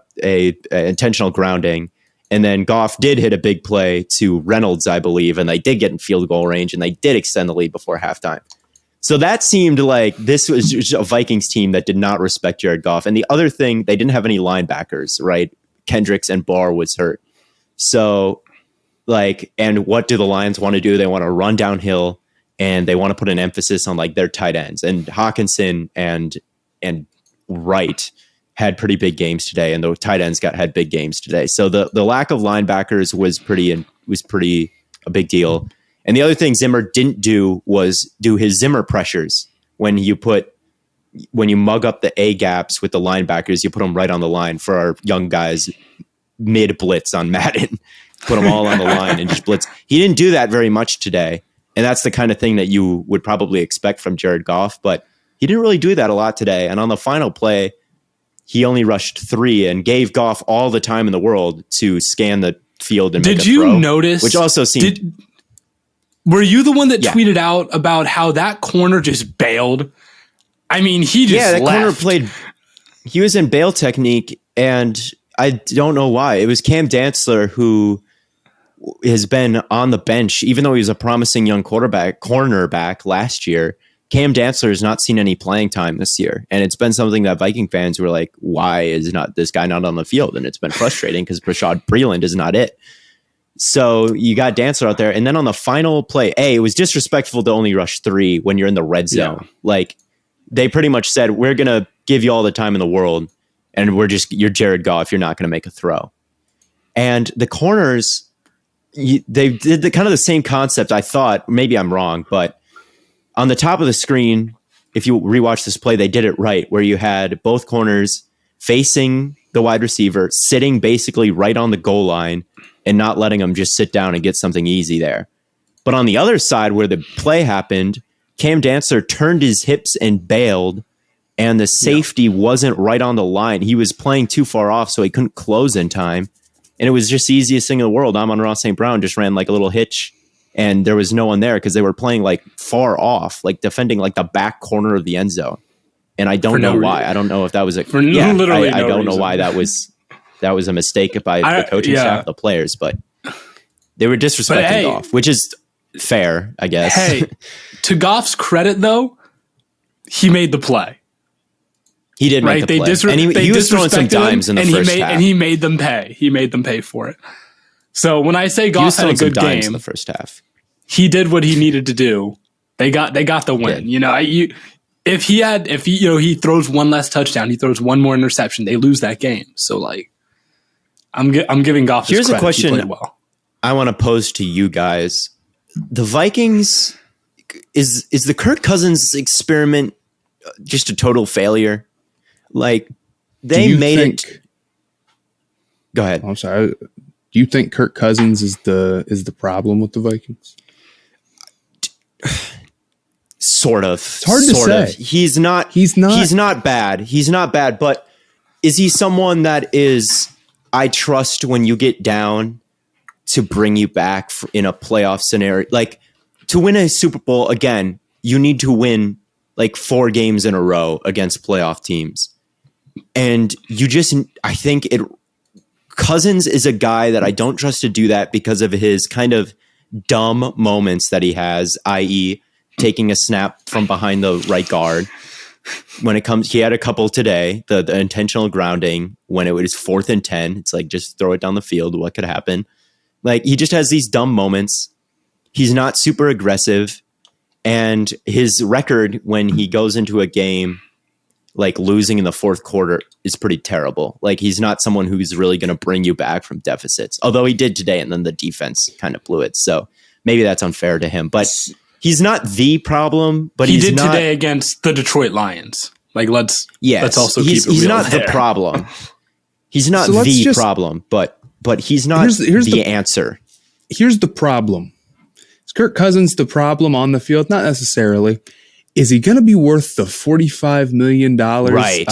[SPEAKER 3] intentional grounding. And then Goff did hit a big play to Reynolds, I believe, and they did get in field goal range, and they did extend the lead before halftime. So that seemed like this was a Vikings team that did not respect Jared Goff. And the other thing, they didn't have any linebackers, right? Kendricks and Barr was hurt. So, like, and what do the Lions want to do? They want to run downhill, and they want to put an emphasis on like their tight ends. And Hawkinson and Wright had pretty big games today, and the tight ends had big games today. So the lack of linebackers was pretty a big deal. And the other thing Zimmer didn't do was do his Zimmer pressures. When you mug up the A gaps with the linebackers, you put them right on the line for our young guys mid blitz on Madden. Put them all on the line and just blitz. He didn't do that very much today. And that's the kind of thing that you would probably expect from Jared Goff, but he didn't really do that a lot today. And on the final play, he only rushed 3 and gave Goff all the time in the world to scan the field and make a throw.
[SPEAKER 1] Did you notice?
[SPEAKER 3] Which also seemed...
[SPEAKER 1] Were you the one that tweeted out about how that corner just bailed? I mean, he just
[SPEAKER 3] that
[SPEAKER 1] left.
[SPEAKER 3] Corner played... He was in bail technique, and I don't know why. It was Cam Dantzler who has been on the bench, even though he was a promising young cornerback last year. Cam Dantzler has not seen any playing time this year. And it's been something that Viking fans were like, why is this guy not on the field? And it's been frustrating because Rashad Breeland is not it. So you got Dantzler out there. And then on the final play, it was disrespectful to only rush 3 when you're in the red zone. Yeah. Like, they pretty much said, we're going to give you all the time in the world. And you're Jared Goff. You're not going to make a throw. And the corners, they did the same concept. I thought, maybe I'm wrong, but on the top of the screen, if you rewatch this play, they did it right, where you had both corners facing the wide receiver, sitting basically right on the goal line and not letting them just sit down and get something easy there. But on the other side where the play happened, Cam Dantzler turned his hips and bailed, and the safety wasn't right on the line. He was playing too far off, so he couldn't close in time. And it was just the easiest thing in the world. Amon-Ra St. Brown just ran like a little hitch, and there was no one there because they were playing like far off, like defending like the back corner of the end zone. And I don't know why. I don't know if that was I don't know why that was a mistake by the coaching staff, the players, but they were disrespecting Goff, which is fair, I guess.
[SPEAKER 1] Hey, to Goff's credit though, he made the play.
[SPEAKER 3] He did make the play. And he was throwing some dimes in the first half.
[SPEAKER 1] And he made them pay. He made them pay for it. So when I say Goff had a good game
[SPEAKER 3] in the first half,
[SPEAKER 1] he did what he needed to do. They got the win. You know, if he throws one less touchdown, he throws one more interception, they lose that game. So like, I'm giving Goff his credit.
[SPEAKER 3] Here's a question
[SPEAKER 1] he played well.
[SPEAKER 3] I want to pose to you guys: the Vikings, is the Kirk Cousins experiment just a total failure? Like, they made it. Go ahead.
[SPEAKER 2] I'm sorry. Do you think Kirk Cousins is the problem with the Vikings?
[SPEAKER 3] Sort of.
[SPEAKER 2] It's hard to say.
[SPEAKER 3] He's not bad. He's not bad, but is he someone that I trust when you get down to bring you back in a playoff scenario? Like, to win a Super Bowl, again, you need to win like 4 games in a row against playoff teams. And Cousins is a guy that I don't trust to do that because of his kind of dumb moments that he has, i.e. taking a snap from behind the right guard. He had a couple today, the intentional grounding when it was 4th and 10. It's like, just throw it down the field. What could happen? Like, he just has these dumb moments. He's not super aggressive. And his record when he goes into a game like losing in the 4th quarter is pretty terrible. Like, he's not someone who's really going to bring you back from deficits. Although he did today, and then the defense kind of blew it. So maybe that's unfair to him. But he's not the problem. But
[SPEAKER 1] he did today against the Detroit Lions. Like, let's also keep it real.
[SPEAKER 3] He's not the problem. He's not the problem. But he's not the answer.
[SPEAKER 2] Here's the problem. Is Kirk Cousins the problem on the field? Not necessarily. Is he going to be worth the $45 million
[SPEAKER 3] right.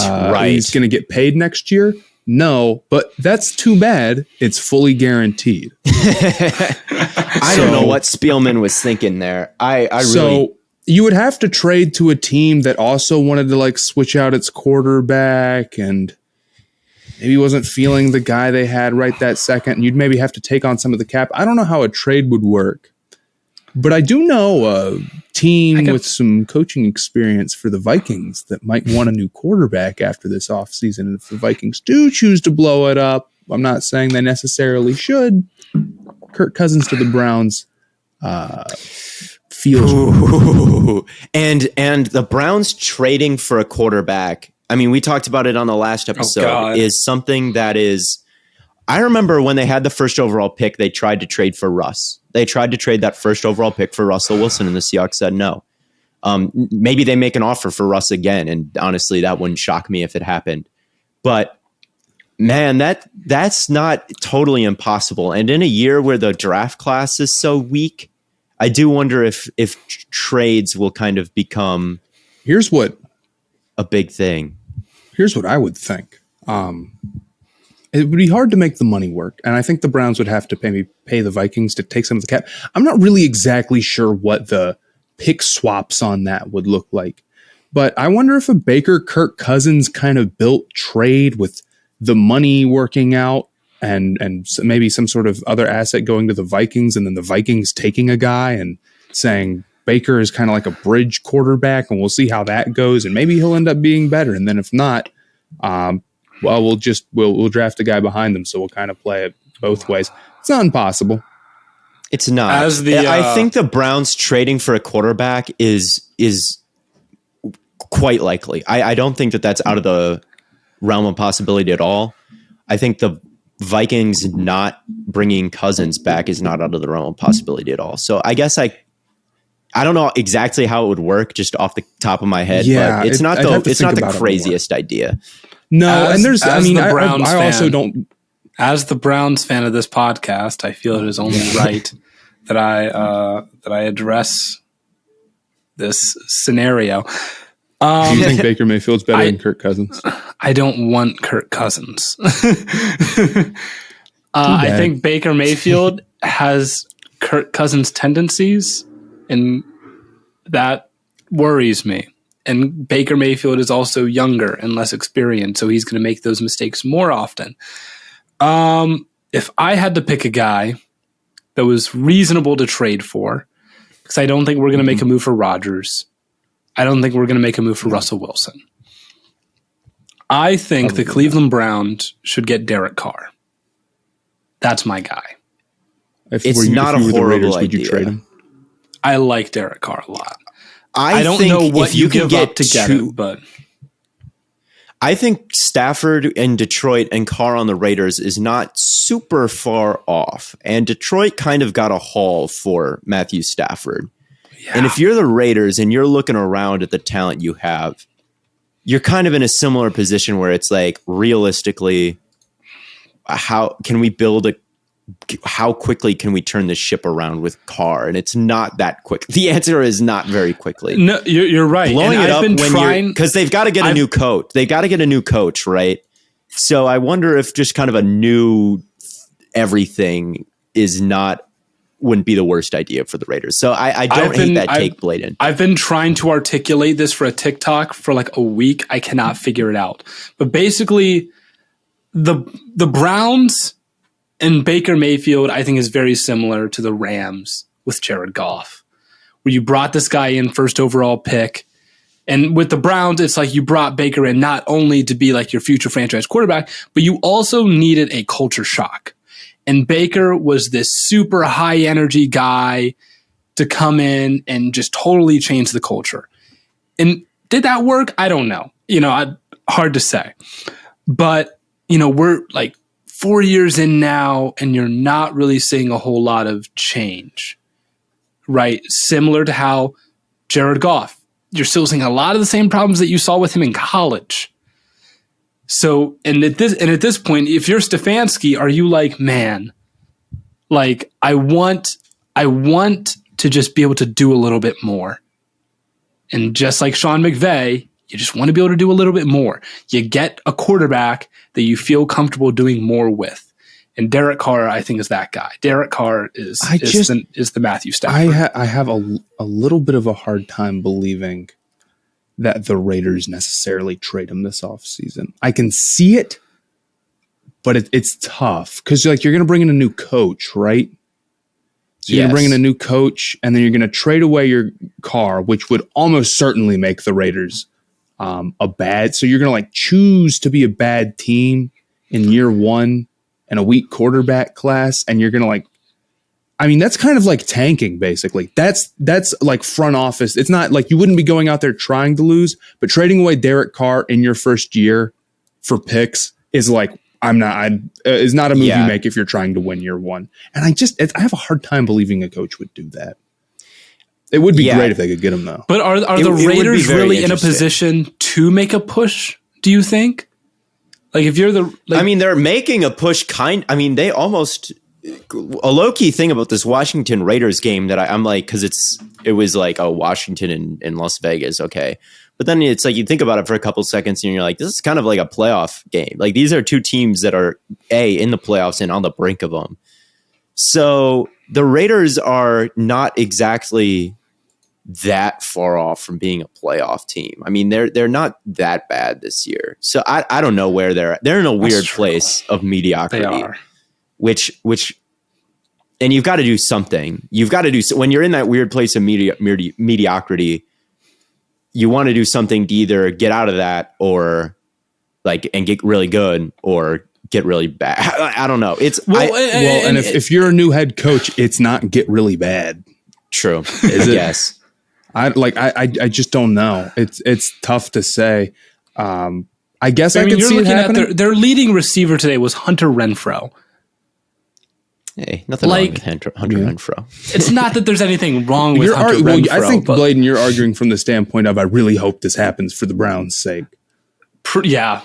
[SPEAKER 2] he's going to get paid next year? No, but that's too bad. It's fully guaranteed.
[SPEAKER 3] I don't know what Spielman was thinking there.
[SPEAKER 2] So you would have to trade to a team that also wanted to like switch out its quarterback and maybe wasn't feeling the guy they had right that second. And you'd maybe have to take on some of the cap. I don't know how a trade would work. But I do know a team with some coaching experience for the Vikings that might want a new quarterback after this offseason. And if the Vikings do choose to blow it up, I'm not saying they necessarily should. Kirk Cousins to the Browns feels.
[SPEAKER 3] Ooh. And the Browns trading for a quarterback. I mean, we talked about it on the last episode. Is something that is. I remember when they had the first overall pick, they tried to trade for Russ. They tried to trade that first overall pick for Russell Wilson, and the Seahawks said no. Maybe they make an offer for Russ again, and honestly, that wouldn't shock me if it happened. But man, that's not totally impossible. And in a year where the draft class is so weak, I do wonder if trades will kind of become a big thing.
[SPEAKER 2] Here's what I would think. It would be hard to make the money work, and I think the Browns would have to pay the Vikings to take some of the cap. I'm not really exactly sure what the pick swaps on that would look like, but I wonder if a Baker-Kirk Cousins kind of built trade with the money working out and maybe some sort of other asset going to the Vikings, and then the Vikings taking a guy and saying Baker is kind of like a bridge quarterback, and we'll see how that goes, and maybe he'll end up being better. And then if not, well, we'll draft a guy behind them, so we'll kind of play it both ways. It's not impossible.
[SPEAKER 3] It's not. I think the Browns trading for a quarterback is quite likely. I don't think that's out of the realm of possibility at all. I think the Vikings not bringing Cousins back is not out of the realm of possibility at all. So I guess I don't know exactly how it would work just off the top of my head, but it's not the craziest idea.
[SPEAKER 2] No, and there's, I mean, I also don't.
[SPEAKER 1] As the Browns fan of this podcast, I feel it is only right that I address this scenario.
[SPEAKER 2] Do you think Baker Mayfield's better than Kirk Cousins?
[SPEAKER 1] I don't want Kirk Cousins. I think Baker Mayfield has Kirk Cousins tendencies, and that worries me. And Baker Mayfield is also younger and less experienced, so he's going to make those mistakes more often. If I had to pick a guy that was reasonable to trade for, because I don't think we're going to make a move for Rodgers. I don't think we're going to make a move for Russell Wilson. I think the Cleveland Browns should get Derek Carr. That's my guy.
[SPEAKER 3] It's not a horrible idea. Would you trade him?
[SPEAKER 1] I like Derek Carr a lot. I don't know what you give up to get him, but
[SPEAKER 3] I think Stafford in Detroit and Carr on the Raiders is not super far off. And Detroit kind of got a haul for Matthew Stafford. Yeah. And if you're the Raiders and you're looking around at the talent you have, you're kind of in a similar position where it's like, realistically, how can we build how quickly can we turn this ship around with Carr? And it's not that quick. The answer is not very quickly.
[SPEAKER 1] No, you're right.
[SPEAKER 3] Blowing it up because they've got to get a new coach. They got to get a new coach, right? So I wonder if just kind of a new everything wouldn't be the worst idea for the Raiders. So I don't hate that take, Bladen.
[SPEAKER 1] I've been trying to articulate this for a TikTok for like a week. I cannot figure it out. But basically, the Browns and Baker Mayfield, I think, is very similar to the Rams with Jared Goff, where you brought this guy in first overall pick. And with the Browns, it's like you brought Baker in not only to be like your future franchise quarterback, but you also needed a culture shock. And Baker was this super high energy guy to come in and just totally change the culture. And did that work? I don't know. Hard to say. But, we're like 4 years in now, and you're not really seeing a whole lot of change, right? Similar to how Jared Goff, you're still seeing a lot of the same problems that you saw with him in college. So, and at this point, if you're Stefanski, are you like, man, like I want to just be able to do a little bit more. And just like Sean McVay, you just want to be able to do a little bit more. You get a quarterback that you feel comfortable doing more with. And Derek Carr, I think, is that guy. Derek Carr is the Matthew Stafford.
[SPEAKER 2] I have a little bit of a hard time believing that the Raiders necessarily trade him this offseason. I can see it, but it's tough because you're going to bring in a new coach, right? So you're going to bring in a new coach, and then you're going to trade away your Carr, which would almost certainly make the Raiders a bad. So you're going to choose to be a bad team in year one and a weak quarterback class, and you're going to like, I mean, that's kind of like tanking, basically. That's like front office. It's not like you wouldn't be going out there trying to lose, but trading away Derek Carr in your first year for picks is like, is not a move you make if you're trying to win year one. And I have a hard time believing a coach would do that. It would be great if they could get him, though.
[SPEAKER 1] But are the Raiders really in a position to make a push, do you think? Like, if you're
[SPEAKER 3] they're making a push they almost... A low-key thing about this Washington Raiders game that I'm like, because it was like, Washington in Las Vegas, okay. But then it's like you think about it for a couple seconds and you're like, this is kind of like a playoff game. Like, these are two teams that are, in the playoffs and on the brink of them. So the Raiders are not exactly that far off from being a playoff team. I mean, they're not that bad this year. So I don't know where they're at. They're in a weird place of mediocrity.
[SPEAKER 1] They are.
[SPEAKER 3] Which, and you've got to do something. You've got to do, when you're in that weird place of mediocrity, you want to do something to either get out of that or and get really good or get really bad. I don't know.
[SPEAKER 2] And if you're a new head coach, it's not get really bad.
[SPEAKER 3] True. Is it? Yes.
[SPEAKER 2] I just don't know. It's tough to say. I guess I could see it happening.
[SPEAKER 1] At their leading receiver today was Hunter Renfrow.
[SPEAKER 3] Hey, nothing wrong with Hunter Renfrow.
[SPEAKER 1] It's not that there's anything wrong with Hunter Renfrow.
[SPEAKER 2] I think, Bladen, you're arguing from the standpoint of I really hope this happens for the Browns' sake.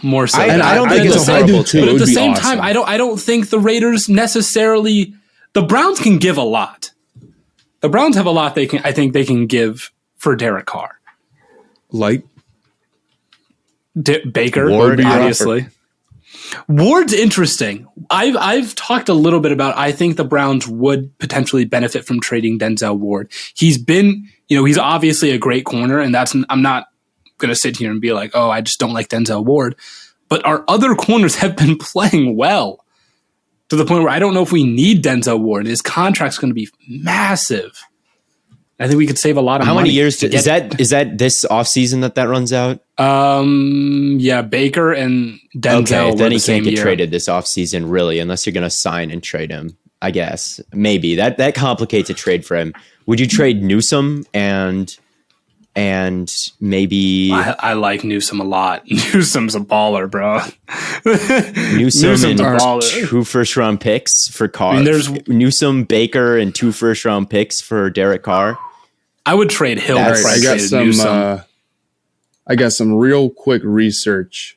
[SPEAKER 1] More so.
[SPEAKER 3] I don't think it's horrible.
[SPEAKER 1] But at the same time, I don't think the Raiders necessarily. The Browns can give a lot. The Browns have a lot I think they can give for Derek Carr.
[SPEAKER 2] Like
[SPEAKER 1] Baker,
[SPEAKER 3] Ward,
[SPEAKER 1] obviously. Ward's interesting. I've talked a little bit about, I think the Browns would potentially benefit from trading Denzel Ward. He's been, he's obviously a great corner, and I'm not going to sit here and be like, oh, I just don't like Denzel Ward. But our other corners have been playing well to the point where I don't know if we need Denzel Ward. His contract's going to be massive. I think we could save a lot of money.
[SPEAKER 3] How many years is that this offseason that runs out?
[SPEAKER 1] Baker and Denzel.
[SPEAKER 3] Okay, then he can't get traded this offseason, really, unless you're going to sign and trade him. I guess maybe that complicates a trade for him. Would you trade Newsome and maybe?
[SPEAKER 1] I like Newsome a lot. Newsome's a baller, bro.
[SPEAKER 3] Newsome and 2 first-round picks for Carr. I mean, there's Newsome, Baker, and 2 first-round picks for Derek Carr.
[SPEAKER 1] I would trade Hill.
[SPEAKER 2] I got some real quick research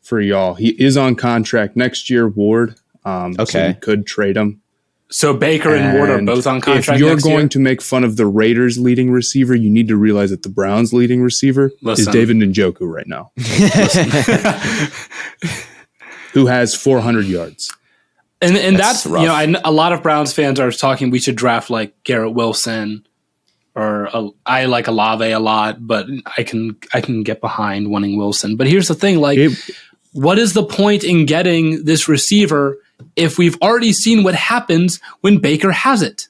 [SPEAKER 2] for y'all. He is on contract next year, Ward. Okay. So you could trade him.
[SPEAKER 1] So Baker and Ward are both on contract
[SPEAKER 2] next year? If you're going to make fun of the Raiders' leading receiver, you need to realize that the Browns' leading receiver is David Njoku right now. Who has 400 yards.
[SPEAKER 1] And that's a lot of Browns fans are talking we should draft like Garrett Wilson. Or I like Olave a lot, but I can get behind wanting Wilson. But here's the thing: what is the point in getting this receiver if we've already seen what happens when Baker has it?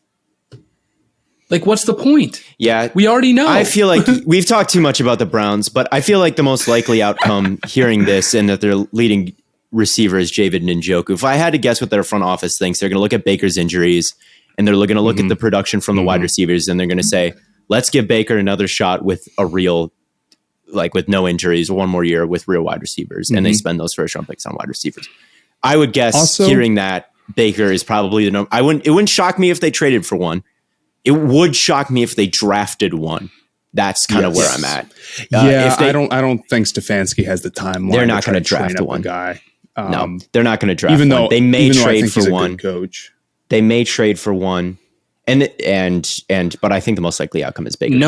[SPEAKER 1] Like, what's the point?
[SPEAKER 3] Yeah,
[SPEAKER 1] we already know.
[SPEAKER 3] I feel like we've talked too much about the Browns, but I feel like the most likely outcome hearing this and that their leading receiver is David Njoku. If I had to guess what their front office thinks, they're going to look at Baker's injuries. And they're going to look at the production from the wide receivers, and they're going to say, let's give Baker another shot with a real, with no injuries, one more year with real wide receivers. And they spend those first round picks on wide receivers. I would guess hearing that Baker is probably the number. It wouldn't shock me if they traded for one. It would shock me if they drafted one. That's kind of where I'm at.
[SPEAKER 2] I don't think Stefanski has the timeline.
[SPEAKER 3] They're not going to draft one
[SPEAKER 2] guy.
[SPEAKER 3] No, they're not going to draft one. They may trade for one.
[SPEAKER 2] Coach.
[SPEAKER 3] They may trade for one, but I think the most likely outcome is Baker.
[SPEAKER 1] I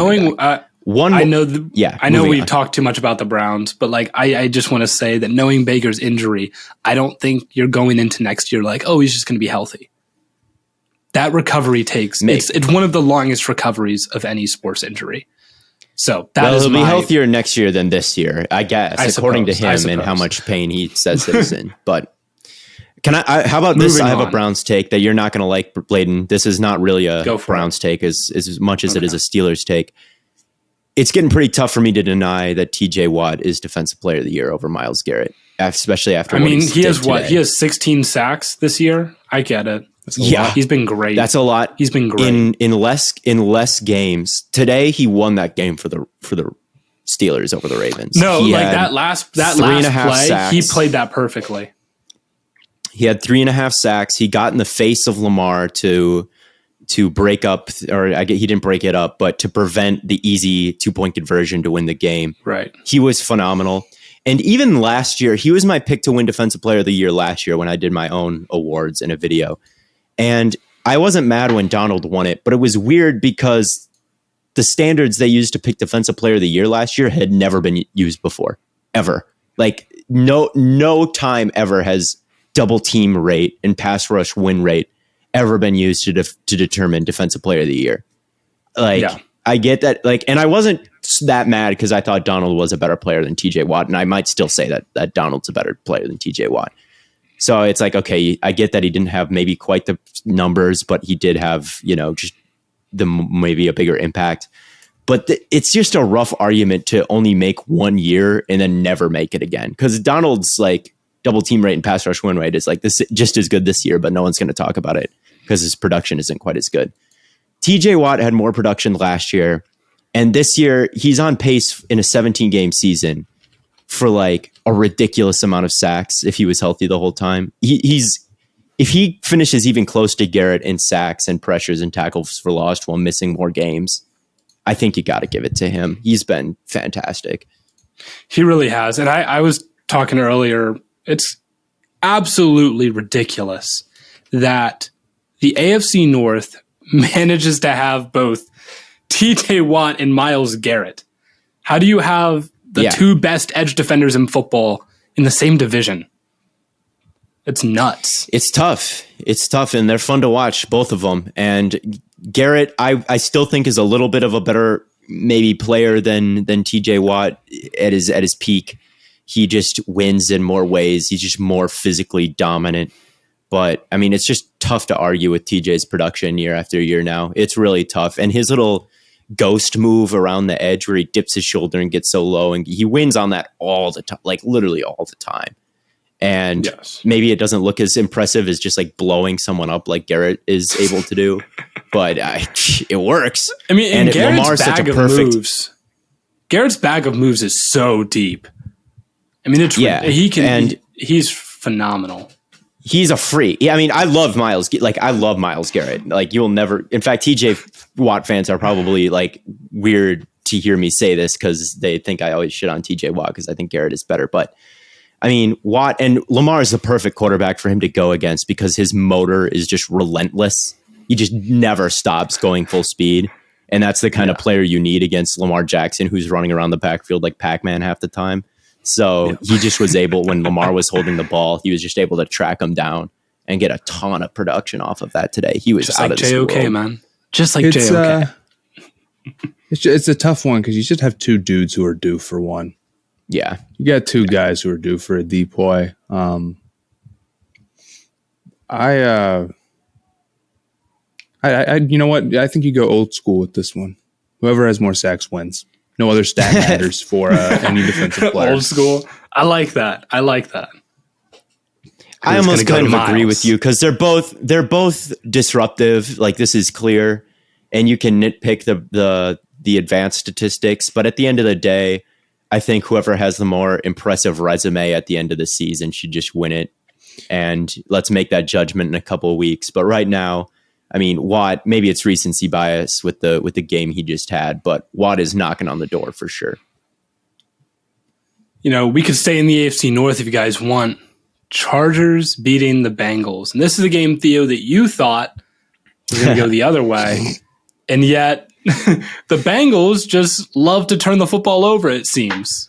[SPEAKER 1] know we've talked too much about the Browns, but I just want to say that knowing Baker's injury, I don't think you're going into next year like, oh, he's just going to be healthy. That recovery it's one of the longest recoveries of any sports injury. So
[SPEAKER 3] he'll be healthier next year than this year, I guess, according to him and how much pain he says that he's in. But how about this? I have a Browns take that you're not going to like, Bladen. This is not really a Browns take as much as it is a Steelers take. It's getting pretty tough for me to deny that TJ Watt is Defensive Player of the Year over Myles Garrett. especially after.
[SPEAKER 1] I mean, he has
[SPEAKER 3] today.
[SPEAKER 1] what? He has 16 sacks this year. I get it.
[SPEAKER 3] Yeah,
[SPEAKER 1] he's been great.
[SPEAKER 3] That's a lot.
[SPEAKER 1] He's been great
[SPEAKER 3] in less games. Today he won that game for the Steelers over the Ravens.
[SPEAKER 1] No,
[SPEAKER 3] he
[SPEAKER 1] like that last play,
[SPEAKER 3] sacks.
[SPEAKER 1] he played that perfectly.
[SPEAKER 3] He had 3.5 sacks. He got in the face of Lamar to break up, or he didn't break it up, but to prevent the easy 2-point conversion to win the game.
[SPEAKER 1] Right.
[SPEAKER 3] He was phenomenal. And even last year, he was my pick to win Defensive Player of the Year last year when I did my own awards in a video. And I wasn't mad when Donald won it, but it was weird because the standards they used to pick Defensive Player of the Year last year had never been used before, ever. Like no time ever has double team rate and pass rush win rate ever been used to determine Defensive Player of the Year. Like, yeah. I get that. Like, and I wasn't that mad because I thought Donald was a better player than TJ Watt. And I might still say that Donald's a better player than TJ Watt. So it's like, okay, I get that he didn't have maybe quite the numbers, but he did have, just maybe a bigger impact. But it's just a rough argument to only make 1 year and then never make it again. Because Donald's like double team rate and pass rush win rate is like this just as good this year, but no one's going to talk about it because his production isn't quite as good. TJ Watt had more production last year, and this year he's on pace in a 17-game season for like a ridiculous amount of sacks if he was healthy the whole time. If he finishes even close to Garrett in sacks and pressures and tackles for loss while missing more games, I think you got to give it to him. He's been fantastic.
[SPEAKER 1] He really has. And I was talking earlier, it's absolutely ridiculous that the AFC North manages to have both TJ Watt and Myles Garrett. How do you have the two best edge defenders in football in the same division? It's nuts.
[SPEAKER 3] It's tough. It's tough, and they're fun to watch, both of them. And Garrett, I still think is a little bit of a better maybe player than TJ Watt at his peak. He just wins in more ways. He's just more physically dominant. But I mean, it's just tough to argue with TJ's production year after year now. It's really tough. And his little ghost move around the edge where he dips his shoulder and gets so low, and he wins on that all the time, like literally all the time. And maybe it doesn't look as impressive as just like blowing someone up like Garrett is able to do, but it works.
[SPEAKER 1] I mean, and Garrett's bag of moves is so deep. I mean, he's phenomenal.
[SPEAKER 3] He's a freak. Yeah, I mean, I love Myles Garrett. Like, you'll never. In fact, TJ Watt fans are probably like weird to hear me say this because they think I always shit on TJ Watt because I think Garrett is better. But I mean, Watt and Lamar is the perfect quarterback for him to go against because his motor is just relentless. He just never stops going full speed. And that's the kind of player you need against Lamar Jackson, who's running around the backfield like Pac-Man half the time. So he just was able, when Lamar was holding the ball, he was just able to track him down and get a ton of production off of that today. He was
[SPEAKER 1] just
[SPEAKER 3] out
[SPEAKER 1] like
[SPEAKER 3] of this
[SPEAKER 1] JOK,
[SPEAKER 3] world.
[SPEAKER 1] man. Just like JOK.
[SPEAKER 2] It's a tough one because you just have two dudes who are due for one.
[SPEAKER 3] Yeah.
[SPEAKER 2] You got two guys who are due for a depoy. You know what? I think you go old school with this one. Whoever has more sacks wins. No other stat matters for any defensive player.
[SPEAKER 1] Old school. I like that.
[SPEAKER 3] I almost kind of agree with you because they're both disruptive. Like, this is clear, and you can nitpick the advanced statistics. But at the end of the day, I think whoever has the more impressive resume at the end of the season should just win it. And let's make that judgment in a couple of weeks. But right now, I mean, Watt, maybe it's recency bias with the game he just had, but Watt is knocking on the door for sure.
[SPEAKER 1] You know, we could stay in the AFC North if you guys want. Chargers beating the Bengals. And this is a game, Theo, that you thought was going to go the other way. And yet the Bengals just love to turn the football over, it seems.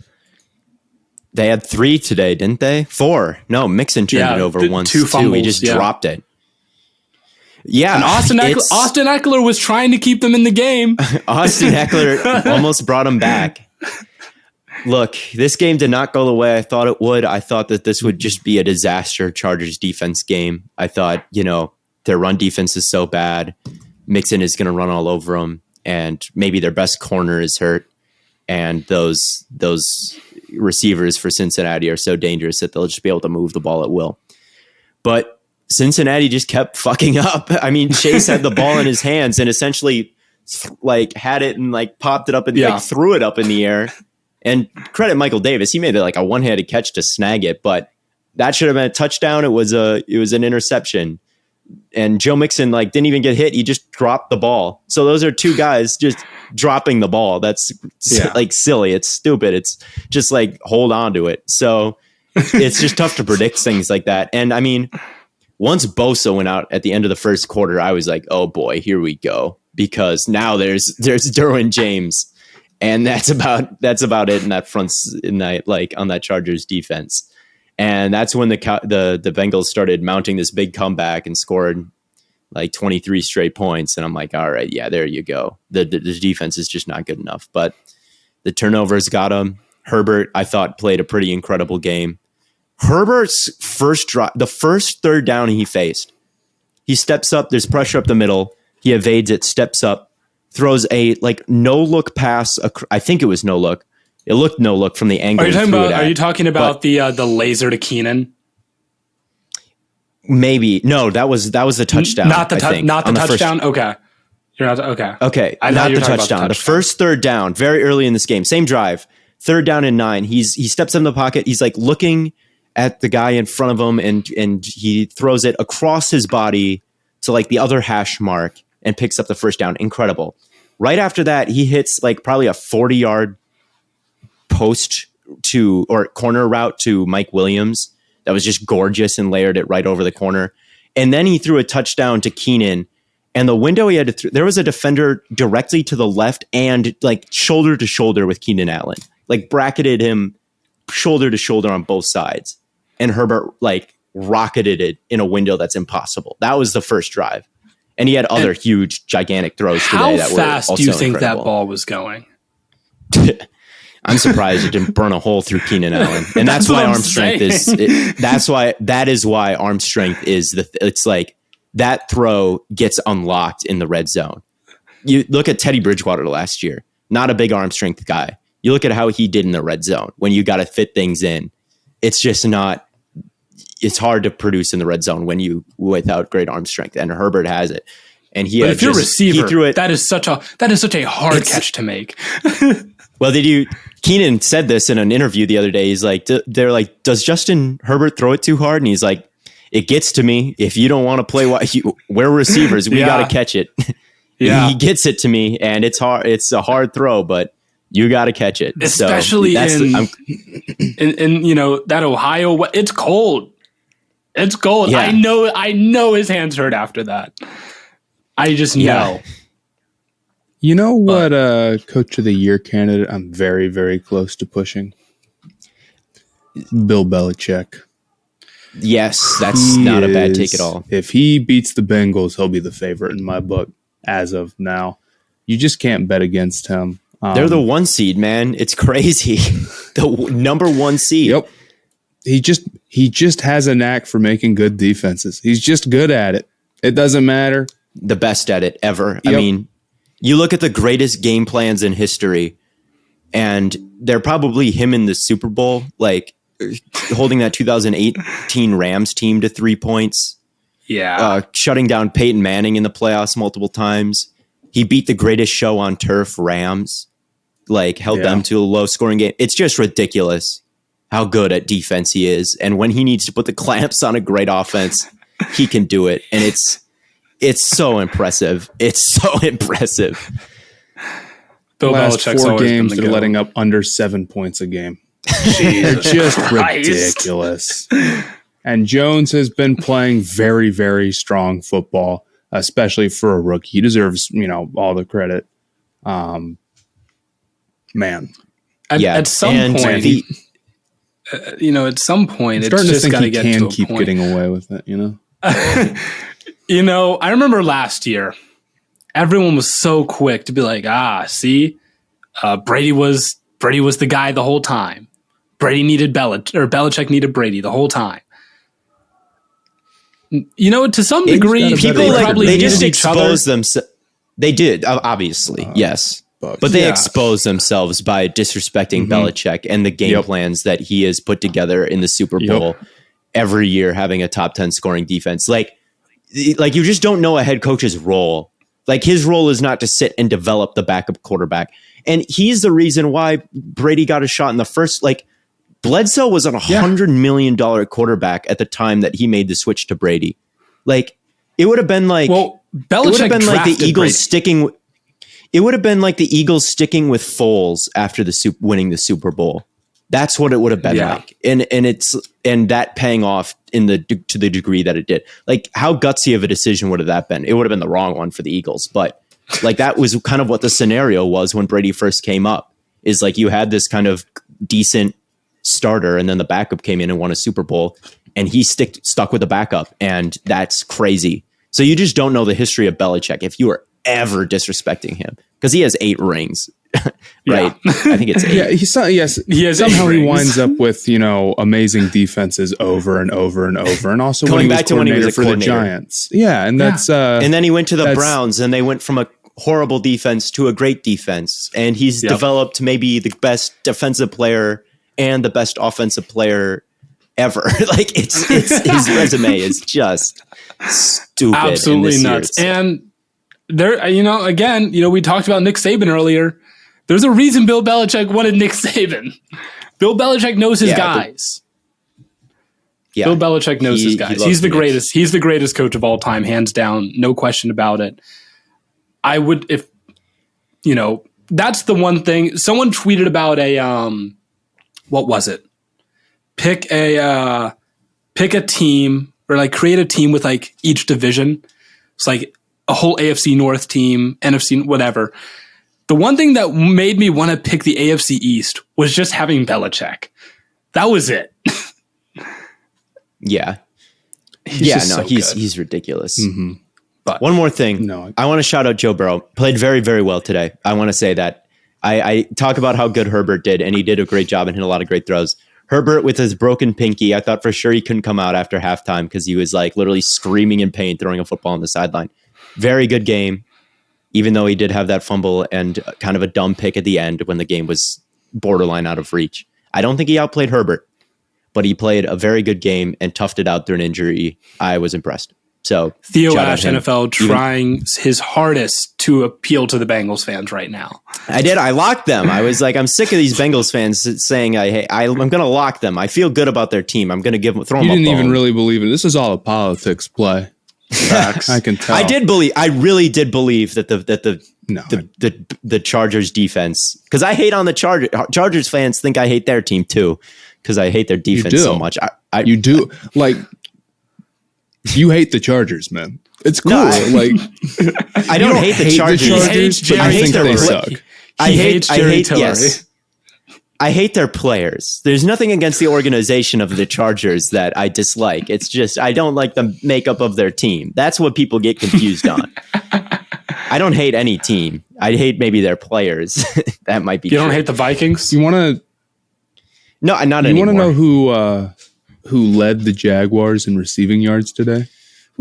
[SPEAKER 3] They had 3 today, didn't they? 4. No, Mixon turned it over once,
[SPEAKER 1] 2 fumbles,
[SPEAKER 3] He just dropped it. Yeah.
[SPEAKER 1] And Austin Eckler was trying to keep them in the game.
[SPEAKER 3] Austin Eckler almost brought him back. Look, this game did not go the way I thought it would. I thought that this would just be a disaster Chargers defense game. I thought, their run defense is so bad. Mixon is going to run all over them, and maybe their best corner is hurt. And those receivers for Cincinnati are so dangerous that they'll just be able to move the ball at will. But Cincinnati just kept fucking up. I mean, Chase had the ball in his hands and essentially like had it and like popped it up and like threw it up in the air. And credit Michael Davis, he made it like a one-handed catch to snag it, but that should have been a touchdown. It was an interception. And Joe Mixon like didn't even get hit. He just dropped the ball. So those are two guys just dropping the ball. That's like silly. It's stupid. It's just like hold on to it. So it's just tough to predict things like that. And I mean, once Bosa went out at the end of the first quarter, I was like, oh boy, here we go. Because now there's Derwin James. And that's about it in that like on that Chargers defense. And that's when the Bengals started mounting this big comeback and scored like 23 straight points. And I'm like, all right, yeah, there you go. The defense is just not good enough. But the turnovers got him. Herbert, I thought, played a pretty incredible game. Herbert's first drive, the first third down he faced, he steps up. There's pressure up the middle. He evades it, steps up, throws a like no look pass. I think it was no look. It looked no look from the angle.
[SPEAKER 1] Are you talking about the laser to Keenan?
[SPEAKER 3] Maybe no. That was the touchdown.
[SPEAKER 1] Not the touchdown. Okay, you're not okay.
[SPEAKER 3] Okay, not the touchdown. The first third down, very early in this game, same drive, 3rd down and 9. He steps in the pocket. He's like looking at the guy in front of him, and he throws it across his body to like the other hash mark and picks up the first down. Incredible. Right after that, he hits like probably a 40-yard post to or corner route to Mike Williams that was just gorgeous and layered it right over the corner. And then he threw a touchdown to Keenan, and the window he had to there was a defender directly to the left and like shoulder to shoulder with Keenan Allen, like bracketed him shoulder to shoulder on both sides. And Herbert like rocketed it in a window that's impossible. That was the first drive. And he had other huge, gigantic throws today that were also incredible. How fast
[SPEAKER 1] do you think that ball was going?
[SPEAKER 3] I'm surprised it didn't burn a hole through Keenan Allen. And that's why arm strength is why arm strength is it's like that throw gets unlocked in the red zone. You look at Teddy Bridgewater last year, not a big arm strength guy. You look at how he did in the red zone when you got to fit things in. It's just not, it's hard to produce in the red zone without great arm strength. And Herbert has it. And
[SPEAKER 1] but if you're a receiver, that is such a hard catch to make.
[SPEAKER 3] Well, Keenan said this in an interview the other day. He's like, they're like, does Justin Herbert throw it too hard? And he's like, it gets to me. If you don't want to play, we're receivers. We got to catch it. Yeah. He gets it to me, and it's hard. It's a hard throw, but you got to catch it.
[SPEAKER 1] Especially in that Ohio. It's cold. It's cold. Yeah. I know his hands hurt after that. I just know.
[SPEAKER 2] You know what Coach of the Year candidate I'm very, very close to pushing? Bill Belichick.
[SPEAKER 3] Yes, that's not a bad take at all.
[SPEAKER 2] If he beats the Bengals, he'll be the favorite in my book as of now. You just can't bet against him.
[SPEAKER 3] They're the 1 seed, man. It's crazy. The number 1 seed.
[SPEAKER 2] Yep. He just has a knack for making good defenses. He's just good at it. It doesn't matter.
[SPEAKER 3] The best at it ever.
[SPEAKER 2] Yep.
[SPEAKER 3] I mean, you look at the greatest game plans in history, and they're probably him in the Super Bowl, like holding that 2018 Rams team to 3 points.
[SPEAKER 1] Yeah.
[SPEAKER 3] Shutting down Peyton Manning in the playoffs multiple times. He beat the greatest show on turf, Rams, like held them to a low scoring game. It's just ridiculous how good at defense he is. And when he needs to put the clamps on a great offense, he can do it. And it's so impressive. It's so impressive.
[SPEAKER 2] Bill Belichick's 4 games, they're letting up under 7 points a game. They're just ridiculous. And Jones has been playing very, very strong football, especially for a rookie. He deserves, all the credit. Man.
[SPEAKER 1] At some point, at some point,
[SPEAKER 2] it's just got to get to a point. Keep getting away with it,
[SPEAKER 1] I remember last year, everyone was so quick to be like, see, Brady was the guy the whole time. Brady needed Belichick needed Brady the whole time. To some degree,
[SPEAKER 3] people they just exposed themselves. They did, obviously, yes. But they expose themselves by disrespecting Belichick and the game plans that he has put together in the Super Bowl every year, having a top 10 scoring defense. Like you just don't know a head coach's role. Like his role is not to sit and develop the backup quarterback. And he's the reason why Brady got a shot in the first, like Bledsoe was a $100 million quarterback at the time that he made the switch to Brady. Like it would have been like,
[SPEAKER 1] Belichick
[SPEAKER 3] it would have been like the Eagles
[SPEAKER 1] Brady.
[SPEAKER 3] sticking. It would have been like the Eagles sticking with Foles after winning the Super Bowl. That's what it would have been like, and that paying off to the degree that it did. Like, how gutsy of a decision would have that been? It would have been the wrong one for the Eagles, but like that was kind of what the scenario was when Brady first came up. Is like you had this kind of decent starter, and then the backup came in and won a Super Bowl, and he stuck with the backup, and that's crazy. So you just don't know the history of Belichick if you are ever disrespecting him, because he has 8 rings. Right. I think it's 8.
[SPEAKER 2] Yeah, somehow he winds up with, amazing defenses over and over and over. And also
[SPEAKER 3] Going
[SPEAKER 2] when he was
[SPEAKER 3] back to when he was a
[SPEAKER 2] for
[SPEAKER 3] coordinator.
[SPEAKER 2] the Giants. Yeah, and that's
[SPEAKER 3] and then he went to the Browns, and they went from a horrible defense to a great defense. And he's developed maybe the best defensive player and the best offensive player ever. Like it's his resume is just stupid.
[SPEAKER 1] Absolutely nuts. And there, again, we talked about Nick Saban earlier. There's a reason Bill Belichick wanted Nick Saban. Bill Belichick knows his guys. Bill Belichick knows his guys. He's the greatest. He's the greatest coach of all time, hands down. No question about it. I would, that's the one thing. Someone tweeted about what was it? Pick a team, or like create a team with like each division. It's like a whole AFC North team, NFC, whatever. The one thing that made me want to pick the AFC East was just having Belichick. That was it.
[SPEAKER 3] He's ridiculous.
[SPEAKER 2] Mm-hmm.
[SPEAKER 3] But one more thing. I want to shout out Joe Burrow. Played very, very well today. I want to say that. I talk about how good Herbert did, and he did a great job and hit a lot of great throws. Herbert with his broken pinky, I thought for sure he couldn't come out after halftime because he was like literally screaming in pain throwing a football on the sideline. Very good game, even though he did have that fumble and kind of a dumb pick at the end when the game was borderline out of reach. I don't think he outplayed Herbert, but he played a very good game and toughed it out through an injury. I was impressed. So
[SPEAKER 1] Theo Ash, NFL, trying his hardest to appeal to the Bengals fans right now.
[SPEAKER 3] I did. I locked them. I was like, I'm sick of these Bengals fans saying, I'm going to lock them. I feel good about their team. I'm going to throw them.
[SPEAKER 2] You
[SPEAKER 3] didn't
[SPEAKER 2] a bone. Even really believe it. This is all a politics play. Facts. I can tell.
[SPEAKER 3] I really did believe that the Chargers defense, because I hate on the Chargers fans think I hate their team too, because I hate their defense so much.
[SPEAKER 2] You do. Like, you hate the Chargers, man. It's cool.
[SPEAKER 3] I don't hate the Chargers.
[SPEAKER 2] But I think they suck.
[SPEAKER 3] I hate their players. There's nothing against the organization of the Chargers that I dislike. It's just I don't like the makeup of their team. That's what people get confused on. I don't hate any team. I hate maybe their players. That might be.
[SPEAKER 1] You don't hate the Vikings?
[SPEAKER 2] You want to?
[SPEAKER 3] No, not anymore.
[SPEAKER 2] You want to know who led the Jaguars in receiving yards today?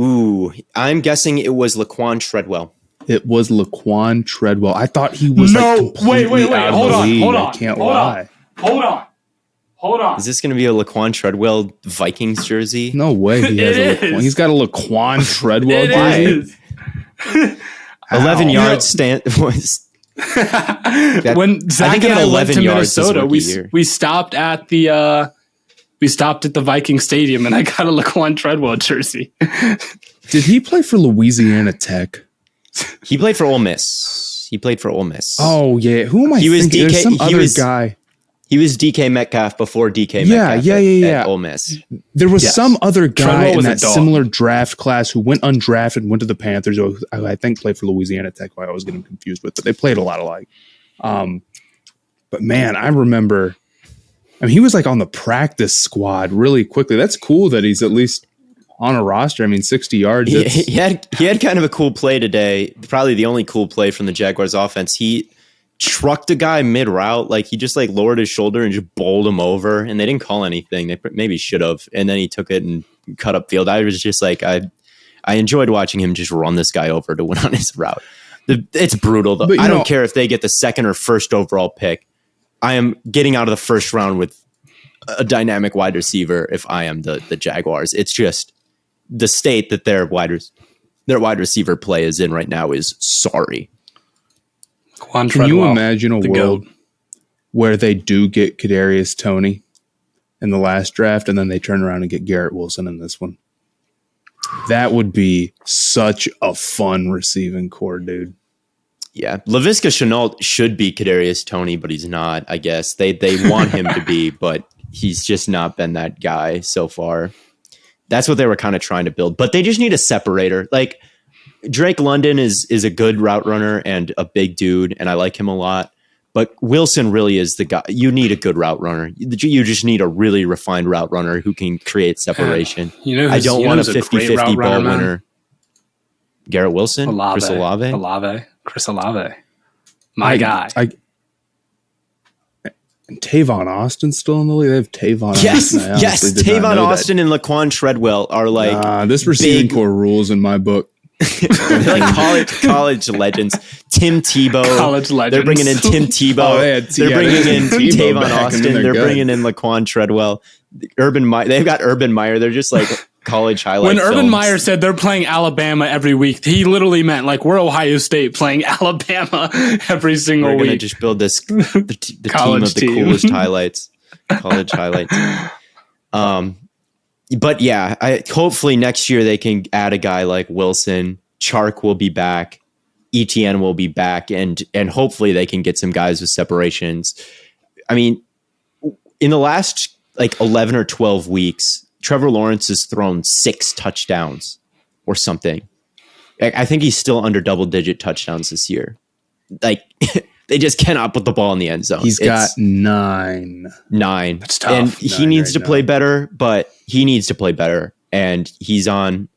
[SPEAKER 3] Ooh, I'm guessing it was Laquon Treadwell.
[SPEAKER 2] It was Laquon Treadwell. I thought he was
[SPEAKER 1] wait. Hold on.
[SPEAKER 2] I can't lie.
[SPEAKER 1] Hold on.
[SPEAKER 3] Is this going to be a Laquon Treadwell Vikings jersey?
[SPEAKER 2] No way. He has a Laquon. He's got a Laquon Treadwell jersey.
[SPEAKER 3] 11 yards stand was.
[SPEAKER 1] When Zach and I went to Minnesota, we stopped at the Viking Stadium, and I got a Laquon Treadwell jersey.
[SPEAKER 2] Did he play for Louisiana Tech?
[SPEAKER 3] He played for Ole Miss.
[SPEAKER 2] Oh yeah, who am I thinking? There's some other guy.
[SPEAKER 3] He was DK Metcalf before DK Metcalf. At Ole Miss.
[SPEAKER 2] There was some other guy in that similar draft class who went undrafted, went to the Panthers. Who I think played for Louisiana Tech. Who I was getting confused with, but they played a lot alike. But man, I remember. I mean, he was like on the practice squad really quickly. That's cool that he's at least on a roster. I mean, 60 yards.
[SPEAKER 3] He had kind of a cool play today. Probably the only cool play from the Jaguars offense. He trucked a guy mid route. Like he just like lowered his shoulder and just bowled him over. And they didn't call anything. They maybe should have. And then he took it and cut up field. I was just like, I enjoyed watching him just run this guy over to win on his route. It's brutal, though.
[SPEAKER 2] But,
[SPEAKER 3] I don't care if they get the second or first overall pick. I am getting out of the first round with a dynamic wide receiver if I am the Jaguars. It's just the state that their wide receiver play is in right now is sorry.
[SPEAKER 2] Can you imagine a world where they do get Kadarius Toney in the last draft and then they turn around and get Garrett Wilson in this one? That would be such a fun receiving core, dude.
[SPEAKER 3] Yeah, Laviska Shenault should be Kadarius Toney, but he's not, I guess. They want him to be, but he's just not been that guy so far. That's what they were kind of trying to build. But they just need a separator. Like, Drake London is a good route runner and a big dude, and I like him a lot. But Wilson really is the guy. You need a good route runner. You just need a really refined route runner who can create separation. I don't want a 50-50 ball winner. Garrett Wilson? Chris Olave?
[SPEAKER 1] Chris Olave. My guy.
[SPEAKER 2] And Tavon Austin's still in the league. They have Tavon
[SPEAKER 3] Yes,
[SPEAKER 2] Austin.
[SPEAKER 3] yes. Tavon Austin and Laquon Treadwell are like
[SPEAKER 2] this receiving core rules in my book.
[SPEAKER 3] They're like college legends. Tim Tebow.
[SPEAKER 1] College legends.
[SPEAKER 3] They're bringing in Tim Tebow. They're bringing in Tavon Austin. They're bringing in Laquon Treadwell. They've got Urban Meyer. They're just like college highlight
[SPEAKER 1] When
[SPEAKER 3] films.
[SPEAKER 1] Urban Meyer said they're playing Alabama every week, he literally meant like we're Ohio State playing Alabama every single
[SPEAKER 3] We're
[SPEAKER 1] week.
[SPEAKER 3] gonna just build this the team of the coolest highlights, college highlights. But yeah, hopefully next year they can add a guy like Wilson. Chark will be back. ETN will be back, and hopefully they can get some guys with separations. I mean, in the last like 11 or 12 weeks, Trevor Lawrence has thrown 6 touchdowns or something. I think he's still under double-digit touchdowns this year. Like, they just cannot put the ball in the end zone.
[SPEAKER 2] He's got 9.
[SPEAKER 3] That's
[SPEAKER 1] tough.
[SPEAKER 3] And he needs to play better, but he needs to play better. And he's on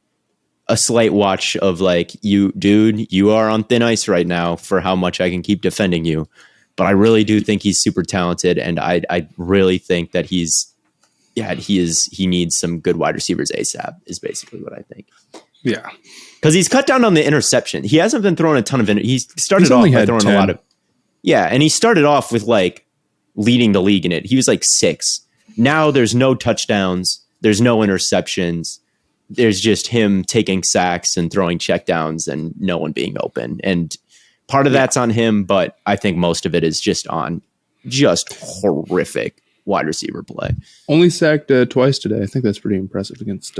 [SPEAKER 3] a slight watch of like, you are on thin ice right now for how much I can keep defending you. But I really do think he's super talented, and I really think that he needs some good wide receivers ASAP is basically what I think.
[SPEAKER 1] Yeah.
[SPEAKER 3] Because he's cut down on the interception. He hasn't been throwing a ton of he started off by throwing 10. A lot of. Yeah, and he started off with like leading the league in it. He was like 6. Now there's no touchdowns. There's no interceptions. There's just him taking sacks and throwing checkdowns and no one being open. And part of that's on him, but I think most of it is just on just horrific wide receiver play.
[SPEAKER 2] Only sacked twice today. I think that's pretty impressive against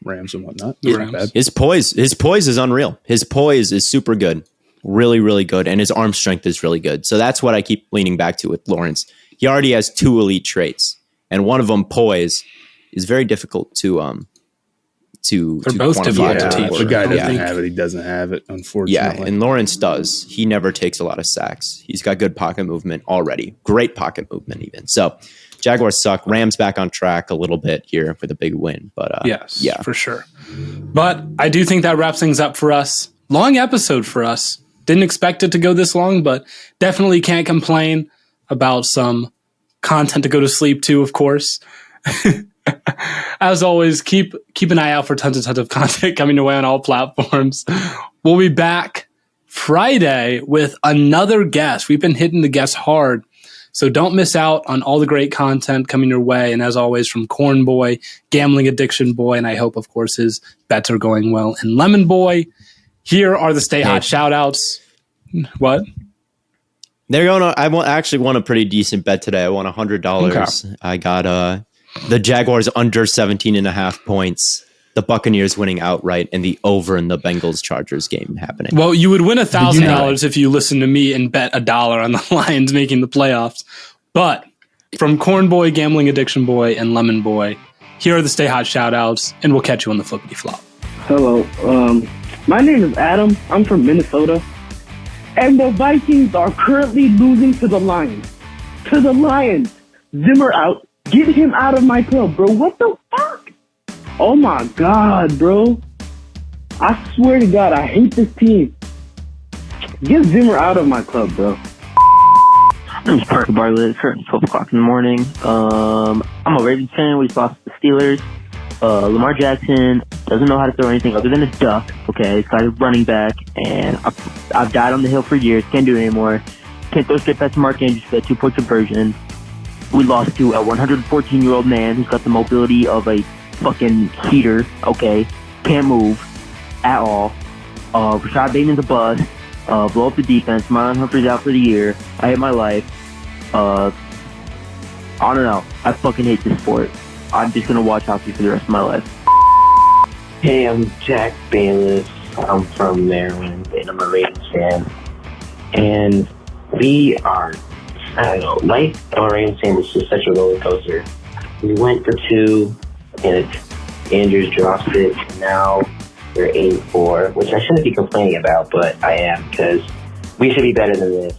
[SPEAKER 2] Rams and whatnot.
[SPEAKER 1] Rams.
[SPEAKER 2] Bad.
[SPEAKER 3] His poise is unreal. His poise is super good. Really, really good. And his arm strength is really good. So that's what I keep leaning back to with Lawrence. He already has 2 elite traits. And one of them, poise, is very difficult to
[SPEAKER 1] They're both difficult to teach.
[SPEAKER 2] The guy doesn't have it. He doesn't have it, unfortunately.
[SPEAKER 3] Yeah, and Lawrence does. He never takes a lot of sacks. He's got good pocket movement already. Great pocket movement even. So Jaguars suck. Rams back on track a little bit here with a big win. But
[SPEAKER 1] yes, for sure. But I do think that wraps things up for us. Long episode for us. Didn't expect it to go this long, but definitely can't complain about some content to go to sleep to, of course. As always, keep an eye out for tons of content coming your way on all platforms. We'll be back Friday with another guest. We've been hitting the guests hard, so don't miss out on all the great content coming your way. And as always, from Corn Boy, Gambling Addiction Boy, and I hope, of course, his bets are going well, and Lemon Boy. Here are the Stay Hot shout-outs. What?
[SPEAKER 3] They're going to, I actually won a pretty decent bet today. I won $100. Okay. I got the Jaguars under 17.5 points, the Buccaneers winning outright, and the over in the Bengals-Chargers game happening.
[SPEAKER 1] Well, you would win $1,000 if you listen to me and bet $1 on the Lions making the playoffs. But from Corn Boy, Gambling Addiction Boy, and Lemon Boy, here are the Stay Hot shout-outs, and we'll catch you on the flippity flop.
[SPEAKER 4] Hello. My name is Adam. I'm from Minnesota. And the Vikings are currently losing to the Lions. To the Lions. Zimmer out. Get him out of my club, bro. What the fuck? Oh my God, bro. I swear to God, I hate this team. Get Zimmer out of my club, bro.
[SPEAKER 5] My name's Parker Bartlett. It's currently 12 o'clock in the morning. I'm a Ravens fan. We lost to the Steelers. Lamar Jackson Doesn't know how to throw anything other than a duck. Okay, this guy's a running back, and I've died on the hill for years. Can't do it anymore. Can't throw straight past Mark Andrews for that 2-point conversion. We lost to a 114-year-old man who's got the mobility of a fucking heater. Okay, can't move at all. Rashad Bateman's a bust. Blow up the defense. Marlon Humphrey's out for the year. I hate my life. I don't know. I fucking hate this sport. I'm just gonna watch hockey for the rest of my life.
[SPEAKER 6] Hey, I'm Jack Bayless. I'm from Maryland, and I'm a Ravens fan. And we are, I don't know, life of a Ravens fan is just such a roller coaster. We went for 2, and Andrews drops it. Now we're 8-4, which I shouldn't be complaining about, but I am, because we should be better than this.